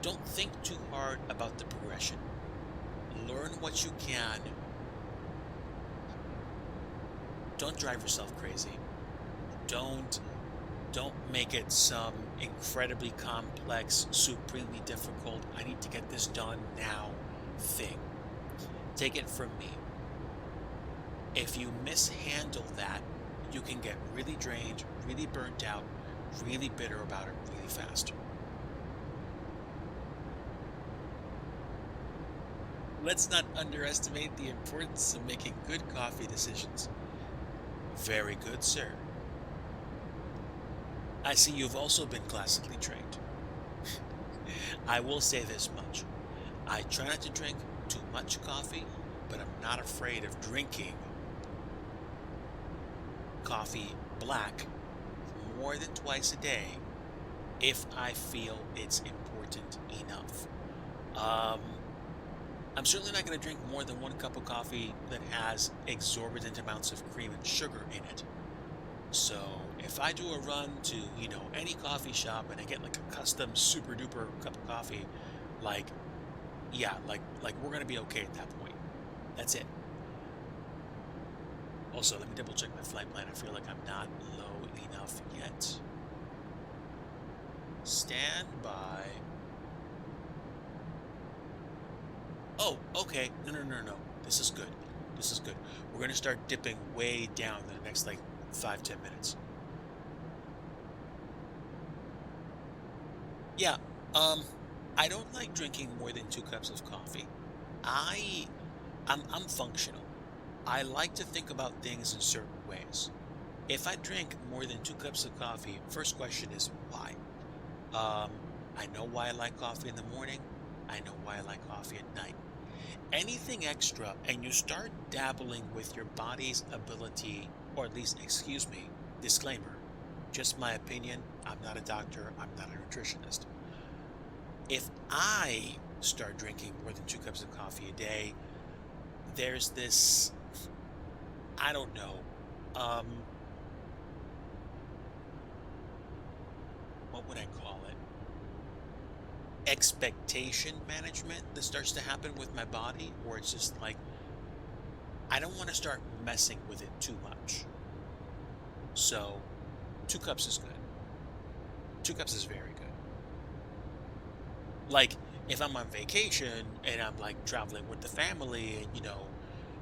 Don't think too hard about the progression. Learn what you can. Don't drive yourself crazy. Don't don't make it some incredibly complex, supremely difficult, I need to get this done now thing. Take it from me. If you mishandle that, you can get really drained, really burnt out, really bitter about it really fast. Let's not underestimate the importance of making good coffee decisions. Very good, sir. I see you've also been classically trained. I will say this much. I try not to drink too much coffee, but I'm not afraid of drinking coffee black more than twice a day if I feel it's important enough. I'm certainly not going to drink more than 1 cup of coffee that has exorbitant amounts of cream and sugar in it. So if I do a run to, any coffee shop and I get like a custom super duper cup of coffee, like, yeah, like we're going to be okay at that point. That's it. Also, let me double check my flight plan. I feel like I'm not low enough yet. Stand by. Oh, okay. No. This is good. This is good. We're going to start dipping way down in the next, 5-10 minutes. Yeah, I don't like drinking more than 2 cups of coffee. I'm functional. I like to think about things in certain ways. If I drink more than 2 cups of coffee, first question is why? I know why I like coffee in the morning. I know why I like coffee at night. Anything extra, and you start dabbling with your body's ability, or at least, excuse me, disclaimer, just my opinion. I'm not a doctor. I'm not a nutritionist. If I start drinking more than 2 cups of coffee a day, there's this, I don't know, what would I call it? Expectation management that starts to happen with my body, where it's just like, I don't want to start messing with it too much. So 2 cups is good. 2 cups is very good. Like, if I'm on vacation and I'm traveling with the family and,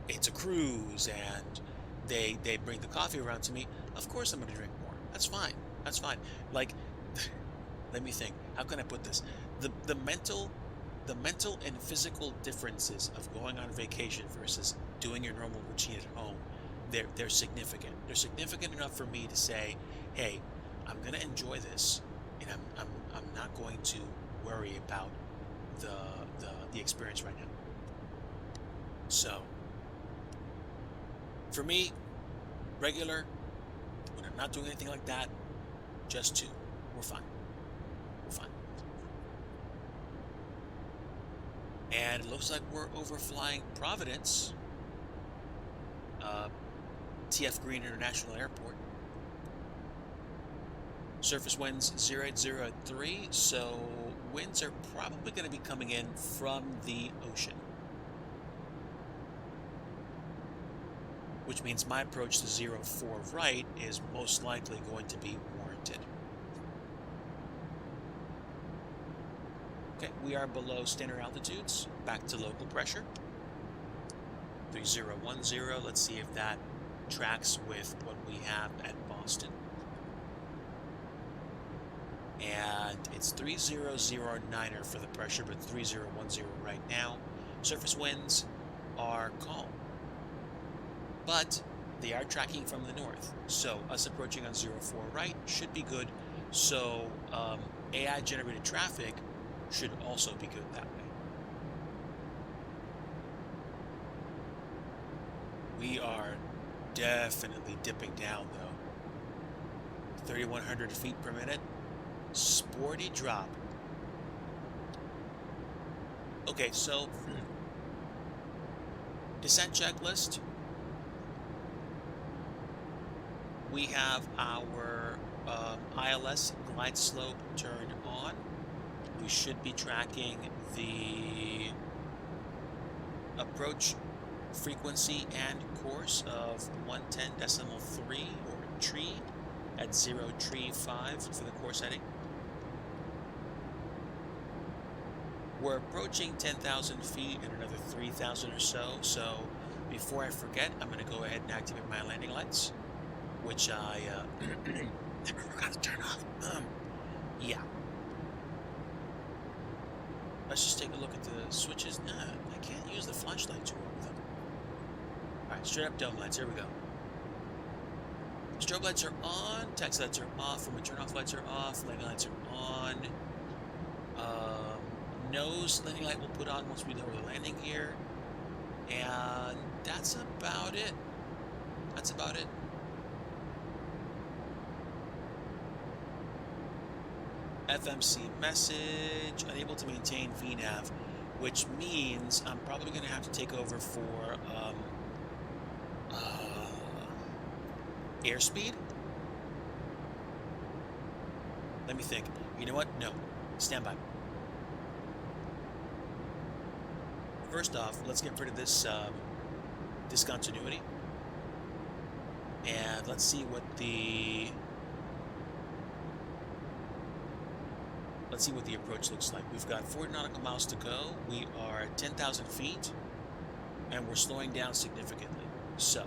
it's a cruise and they bring the coffee around to me, of course I'm going to drink more. That's fine. That's fine. Like, let me think. How can I put this? The mental and physical differences of going on vacation versus doing your normal routine at home, they're significant. They're significant enough for me to say, hey, I'm going to enjoy this, and I'm not going to worry about the experience right now. So, for me, regular, when I'm not doing anything like that, just 2. We're fine. We're fine. And it looks like we're overflying Providence, TF Green International Airport. Surface winds 0803, so winds are probably going to be coming in from the ocean, which means my approach to 04 right is most likely going to be warranted. Okay, we are below standard altitudes, back to local pressure. 3010, let's see if that tracks with what we have at Boston. And it's 3009er for the pressure, but 3010 right now. Surface winds are calm, but they are tracking from the north. So us approaching on 04 right should be good. So AI generated traffic should also be good that way. We are definitely dipping down though. 3,100 feet per minute. Sporty drop. Okay, so descent checklist. We have our ILS glide slope turned on. we should be tracking the approach frequency and course of 110.3 or tree at 0 tree 5 for the course heading. We're approaching 10,000 feet in another 3,000 or so. So before I forget, I'm going to go ahead and activate my landing lights, which I never forgot to turn off. Yeah. Let's just take a look at the switches. Nah, I can't use the flashlight too well with them. Alright, straight up dome lights. Here we go. Strobe lights are on. Taxi lights are off. From turn off lights are off. Landing lights are on. Nose landing light we'll put on once we lower the landing gear. And that's about it. That's about it. FMC message, unable to maintain VNAV, which means I'm probably going to have to take over for airspeed. Let me think. You know what? No. Stand by. First off, let's get rid of this discontinuity. And let's see what the approach looks like. We've got 40 nautical miles to go. We are at 10,000 feet, and we're slowing down significantly. So,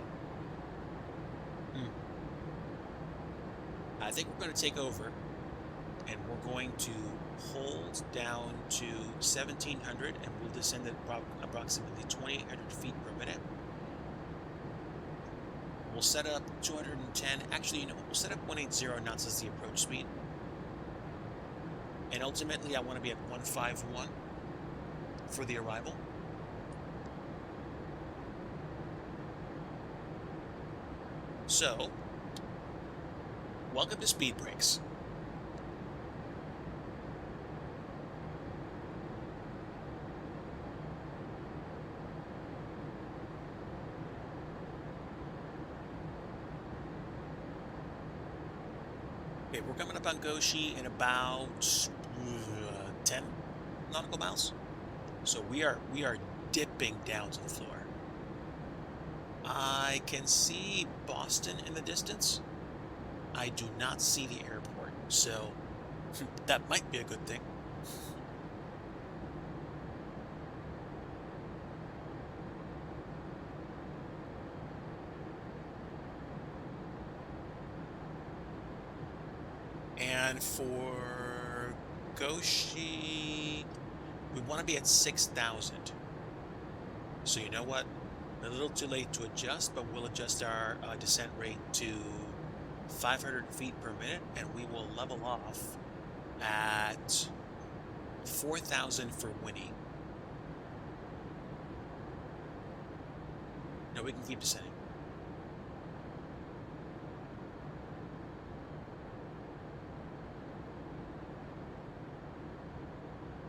I think we're going to take over, and we're going to hold down to 1,700, and we'll descend at approximately 2,800 feet per minute. We'll set up 210. Actually, you know, we'll set up 180 knots as the approach speed. And ultimately, I want to be at 151 for the arrival. So, welcome to speed brakes. Okay, we're coming up on Goshi in about 10 nautical miles. So we are dipping down to the floor. I can see Boston in the distance. I do not see the airport, so that might be a good thing. And for Goshi, we want to be at 6,000. So you know what? A little too late to adjust, but we'll adjust our descent rate to 500 feet per minute, and we will level off at 4,000 for Winnie. No, we can keep descending.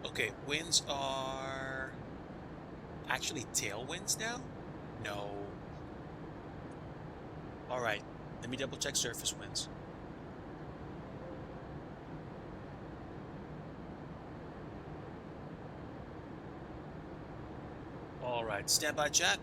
Okay, winds are actually tailwinds now? No. Alright, let me double check surface winds. Alright, stand by, chat.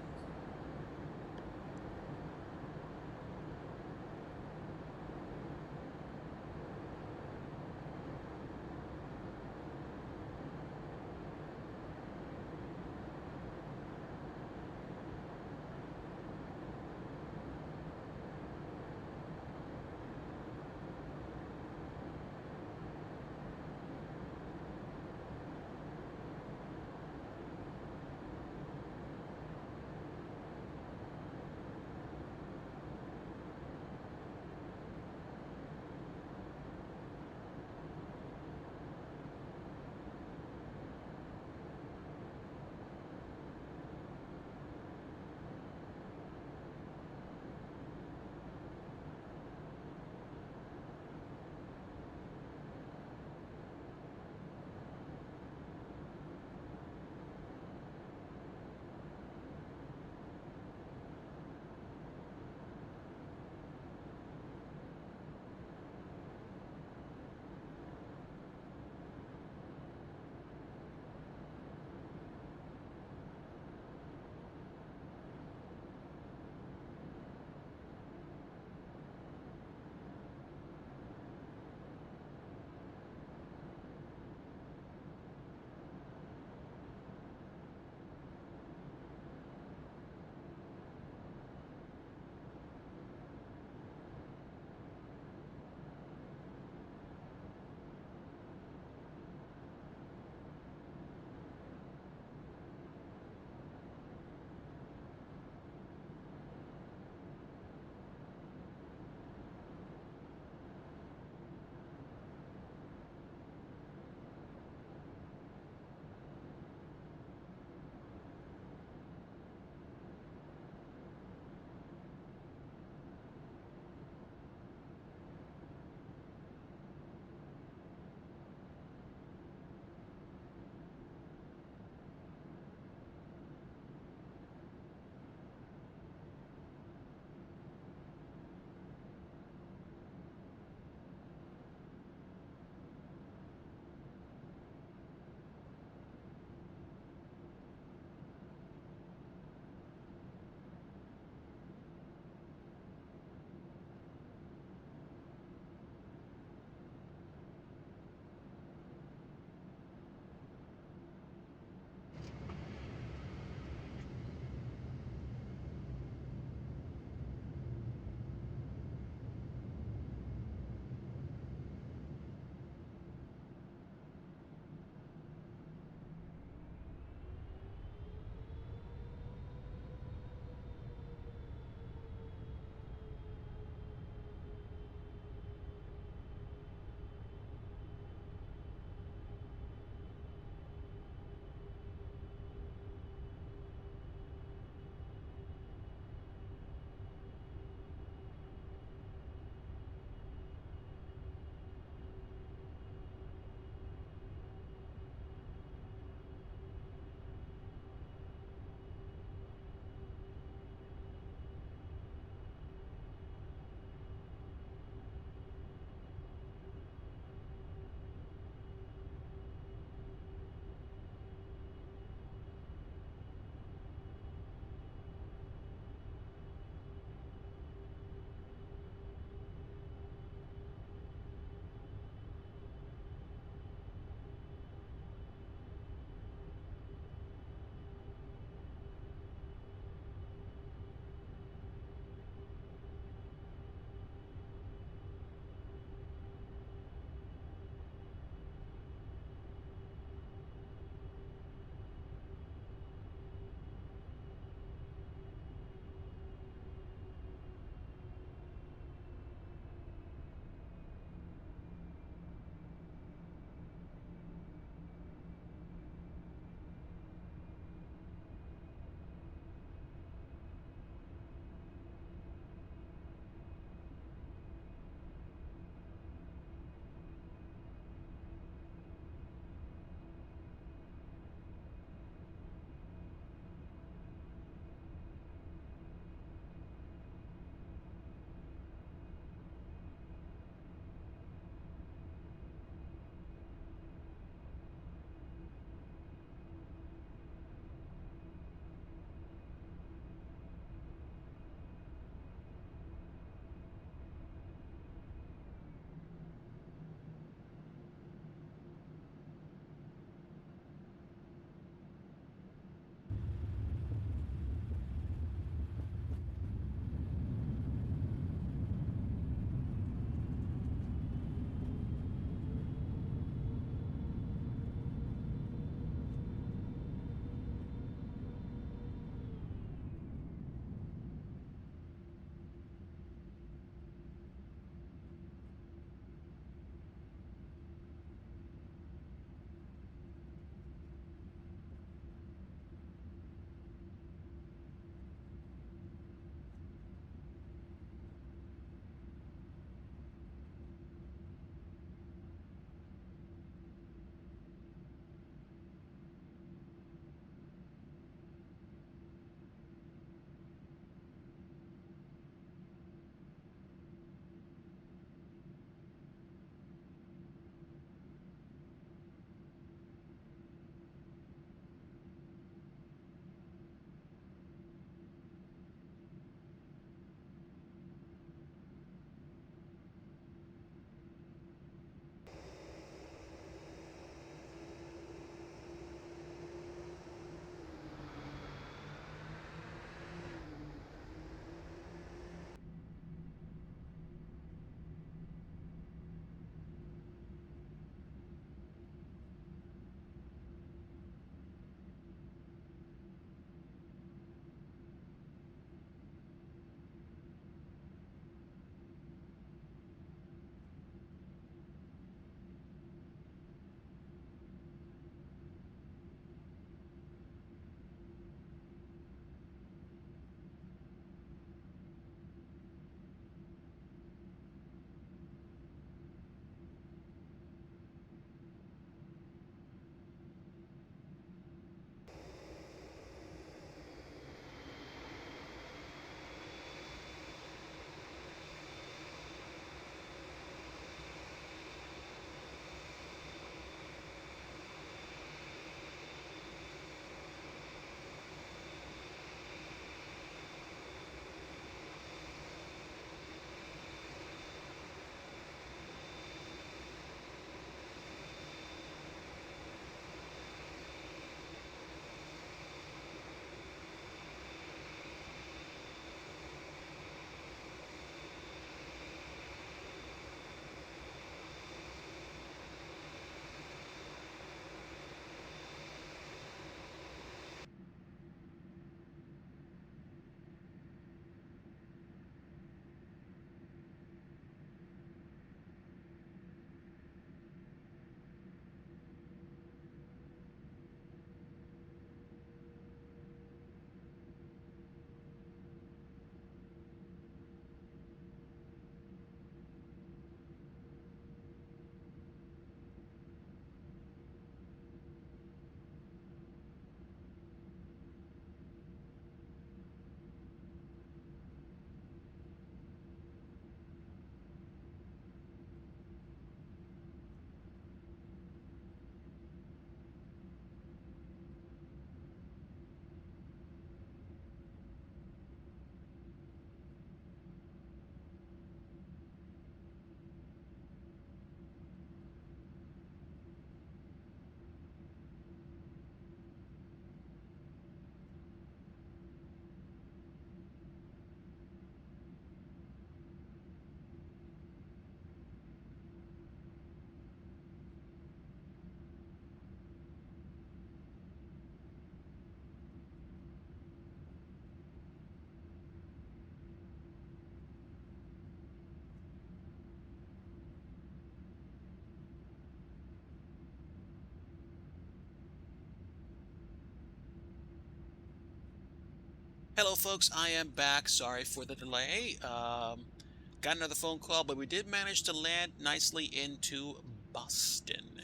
Hello, folks. I am back. Sorry for the delay. Got another phone call, but we did manage to land nicely into Boston.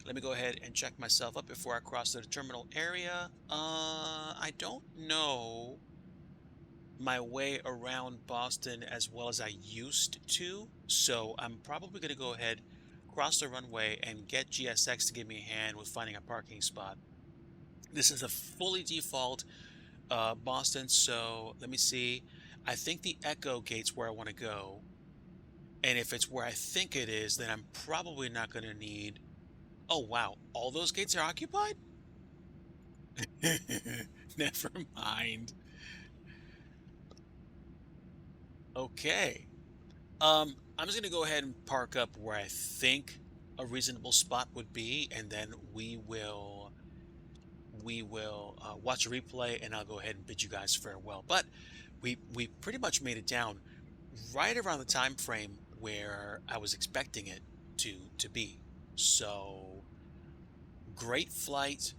Let me go ahead and check myself up before I cross to the terminal area. I don't know my way around Boston as well as I used to, so I'm probably going to go ahead, cross the runway, and get GSX to give me a hand with finding a parking spot. This is a fully default Boston, so let me see. I think the Echo Gate's where I want to go. And if it's where I think it is, then I'm probably not going to need... Oh, wow. All those gates are occupied? Never mind. Okay. I'm just going to go ahead and park up where I think a reasonable spot would be, and then we will watch a replay, and I'll go ahead and bid you guys farewell. But we pretty much made it down right around the time frame where I was expecting it to be. So great flight,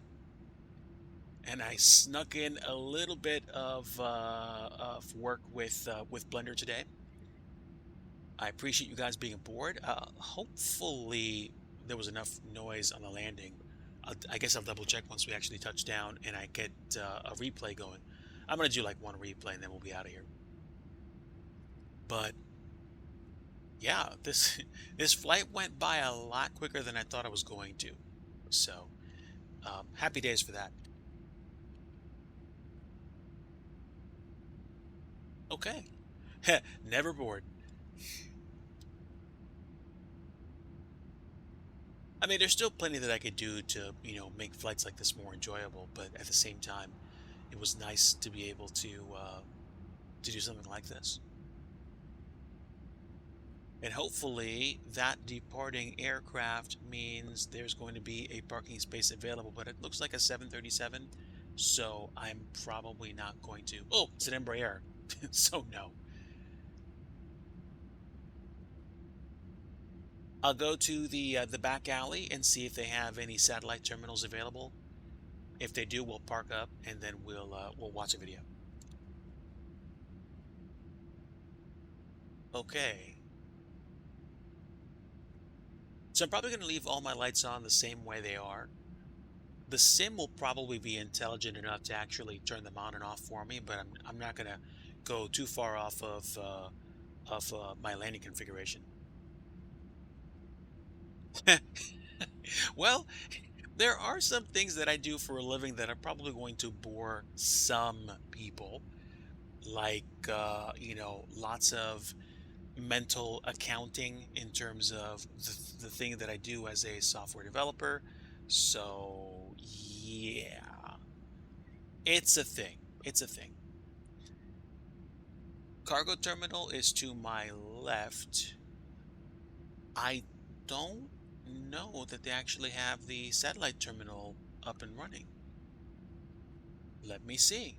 and I snuck in a little bit of work with Blender today. I appreciate you guys being aboard. Hopefully there was enough noise on the landing. I guess I'll double check once we actually touch down and I get a replay going. I'm gonna do like one replay and then we'll be out of here. But yeah, this flight went by a lot quicker than I thought it was going to. So happy days for that. Okay, never bored. I mean, there's still plenty that I could do to, make flights like this more enjoyable. But at the same time, it was nice to be able to do something like this. And hopefully that departing aircraft means there's going to be a parking space available, but it looks like a 737, so I'm probably not going to. Oh, it's an Embraer, so no. I'll go to the back alley and see if they have any satellite terminals available. If they do, we'll park up and then we'll watch a video. Okay. So I'm probably going to leave all my lights on the same way they are. The sim will probably be intelligent enough to actually turn them on and off for me, but I'm not going to go too far off of my landing configuration. Well, there are some things that I do for a living that are probably going to bore some people, like lots of mental accounting in terms of the thing that I do as a software developer. So, yeah, it's a thing. It's a thing. Cargo terminal is to my left. I don't know that they actually have the satellite terminal up and running. Let me see.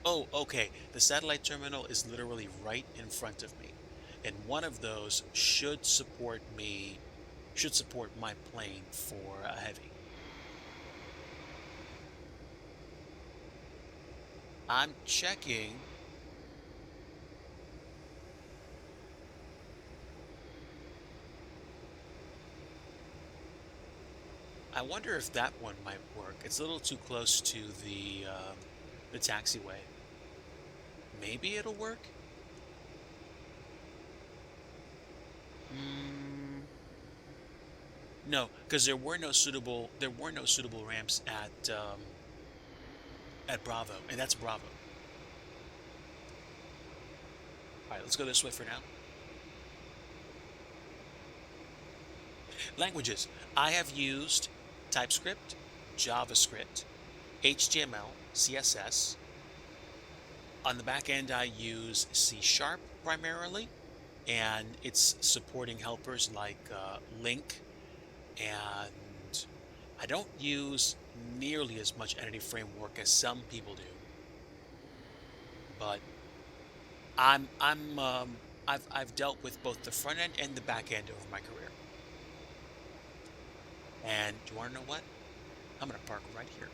Oh, okay. The satellite terminal is literally right in front of me. And one of those should support my plane for a heavy. I'm checking. I wonder if that one might work. It's a little too close to the taxiway. Maybe it'll work. No, because there were no suitable ramps at Bravo, and that's Bravo. All right, let's go this way for now. Languages. I have used TypeScript, JavaScript, HTML, CSS. On the back end, I use C# primarily, and it's supporting helpers like link, and I don't use nearly as much entity framework as some people do, but I've dealt with both the front end and the back end over my career. And do you want to know what? I'm going to park right here.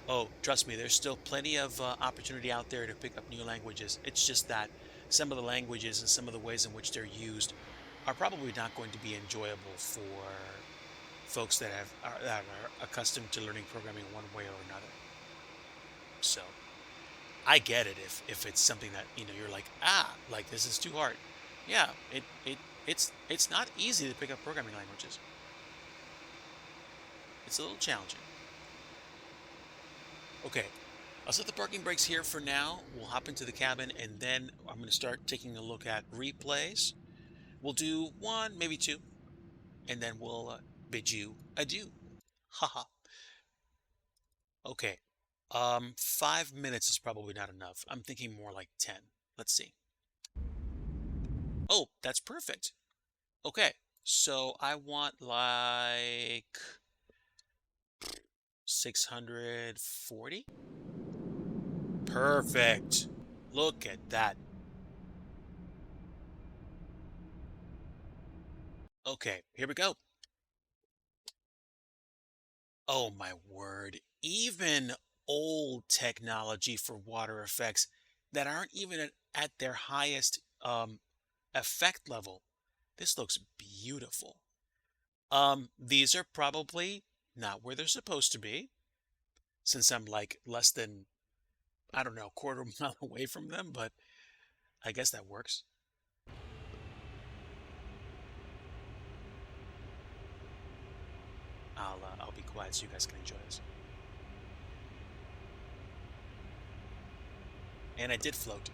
Oh, trust me, there's still plenty of opportunity out there to pick up new languages. It's just that some of the languages and some of the ways in which they're used are probably not going to be enjoyable for folks that are accustomed to learning programming one way or another. So I get it if it's something that you're like, like this is too hard. Yeah, it's not easy to pick up programming languages. It's a little challenging. Okay, I'll set the parking brakes here for now. We'll hop into the cabin and then I'm going to start taking a look at replays. We'll do one, maybe two, and then we'll bid you adieu. Haha. Okay. 5 minutes is probably not enough. I'm thinking more like 10. Let's see. Oh, that's perfect. Okay. So I want like 640. Perfect. Look at that. Okay, here we go. Oh my word. Even old technology for water effects that aren't even at their highest effect level. This looks beautiful. These are probably not where they're supposed to be, since I'm like less than, I don't know, quarter mile away from them, but I guess that works. I'll be quiet so you guys can enjoy this. And I did float.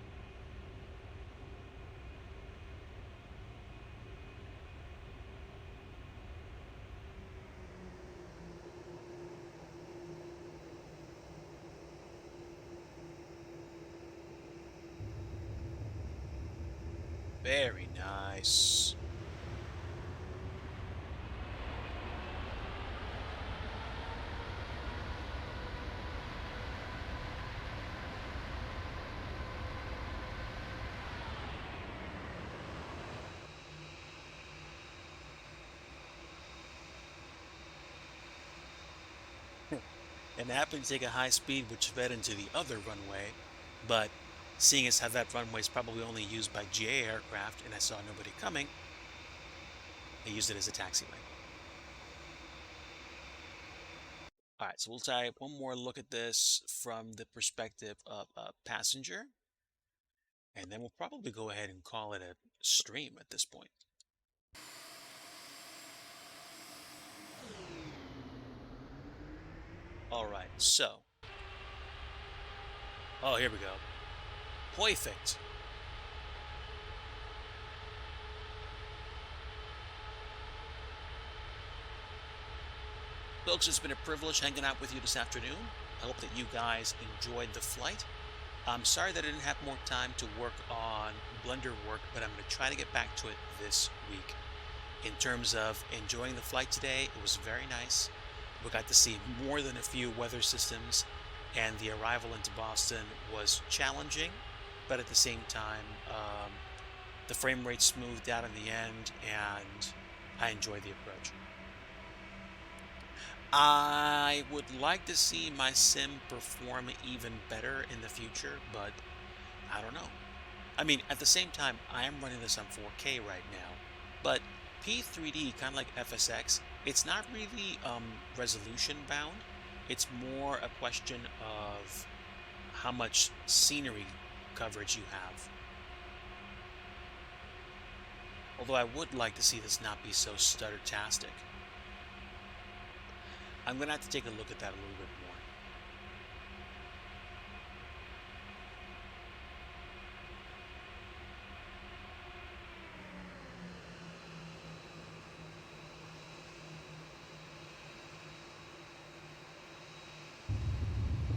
Very nice. And I happened to take a high speed which fed into the other runway, but seeing as how that runway is probably only used by GA aircraft and I saw nobody coming, I used it as a taxiway. All right, so we'll take one more look at this from the perspective of a passenger, and then we'll probably go ahead and call it a stream at this point. All right, so, oh, here we go. Perfect. Folks, it's been a privilege hanging out with you this afternoon. I hope that you guys enjoyed the flight. I'm sorry that I didn't have more time to work on Blender work, but I'm going to try to get back to it this week. In terms of enjoying the flight today, it was very nice. We got to see more than a few weather systems, and the arrival into Boston was challenging, but at the same time, the frame rate smoothed out in the end, and I enjoyed the approach. I would like to see my sim perform even better in the future, but I don't know. I mean, at the same time, I am running this on 4K right now, but P3D, kind of like FSX, it's not really resolution bound. It's more a question of how much scenery coverage you have. Although I would like to see this not be so stutter-tastic. I'm going to have to take a look at that a little bit more.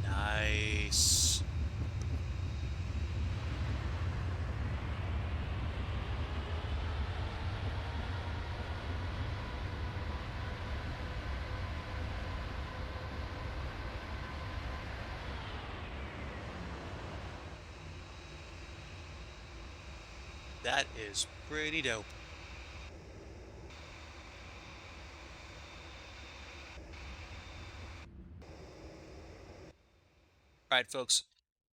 Nice. That is pretty dope. All right, folks,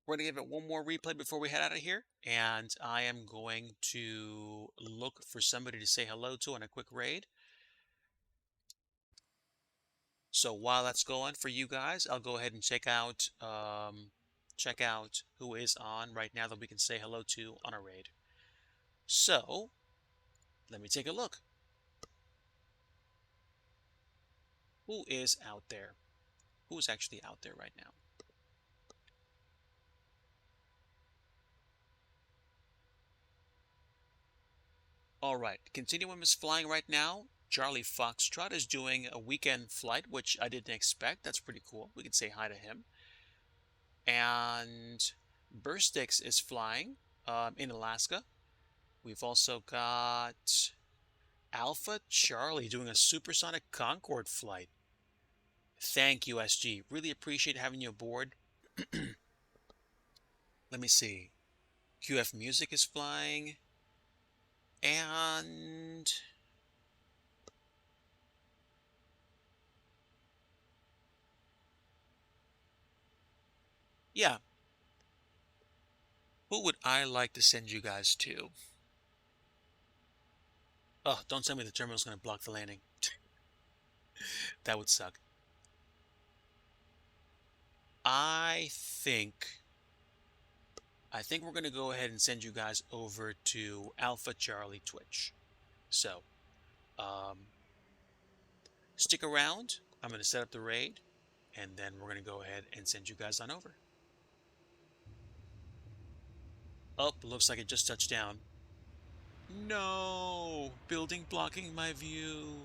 we're going to give it one more replay before we head out of here. And I am going to look for somebody to say hello to on a quick raid. So while that's going for you guys, I'll go ahead and check out who is on right now that we can say hello to on a raid. So let me take a look. Who is out there? Who is actually out there right now? All right, Continuum is flying right now. Charlie Foxtrot is doing a weekend flight, which I didn't expect. That's pretty cool. We can say hi to him. And Burstix is flying in Alaska. We've also got Alpha Charlie doing a supersonic Concorde flight. Thank you, SG. Really appreciate having you aboard. Let me see. QF Music is flying. And yeah, who would I like to send you guys to? Oh, don't tell me the terminal's going to block the landing. That would suck. I think we're going to go ahead and send you guys over to Alpha Charlie Twitch. So, stick around. I'm going to set up the raid, and then we're going to go ahead and send you guys on over. Oh, looks like it just touched down. No! Building blocking my view.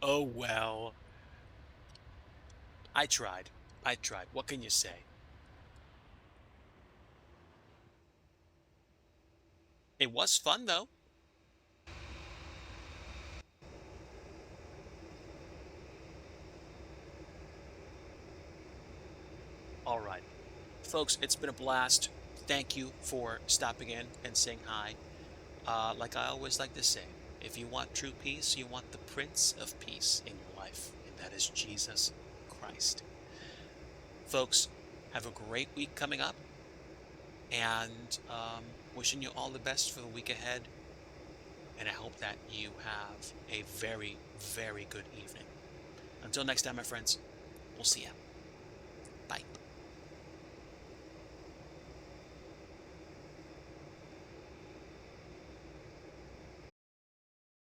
Oh, well. I tried. What can you say? It was fun, though. All right. Folks, it's been a blast. Thank you for stopping in and saying hi. Like I always like to say, if you want true peace, you want the Prince of Peace in your life, and that is Jesus Christ. Folks, have a great week coming up, and wishing you all the best for the week ahead, and I hope that you have a very, very good evening. Until next time, my friends, we'll see ya.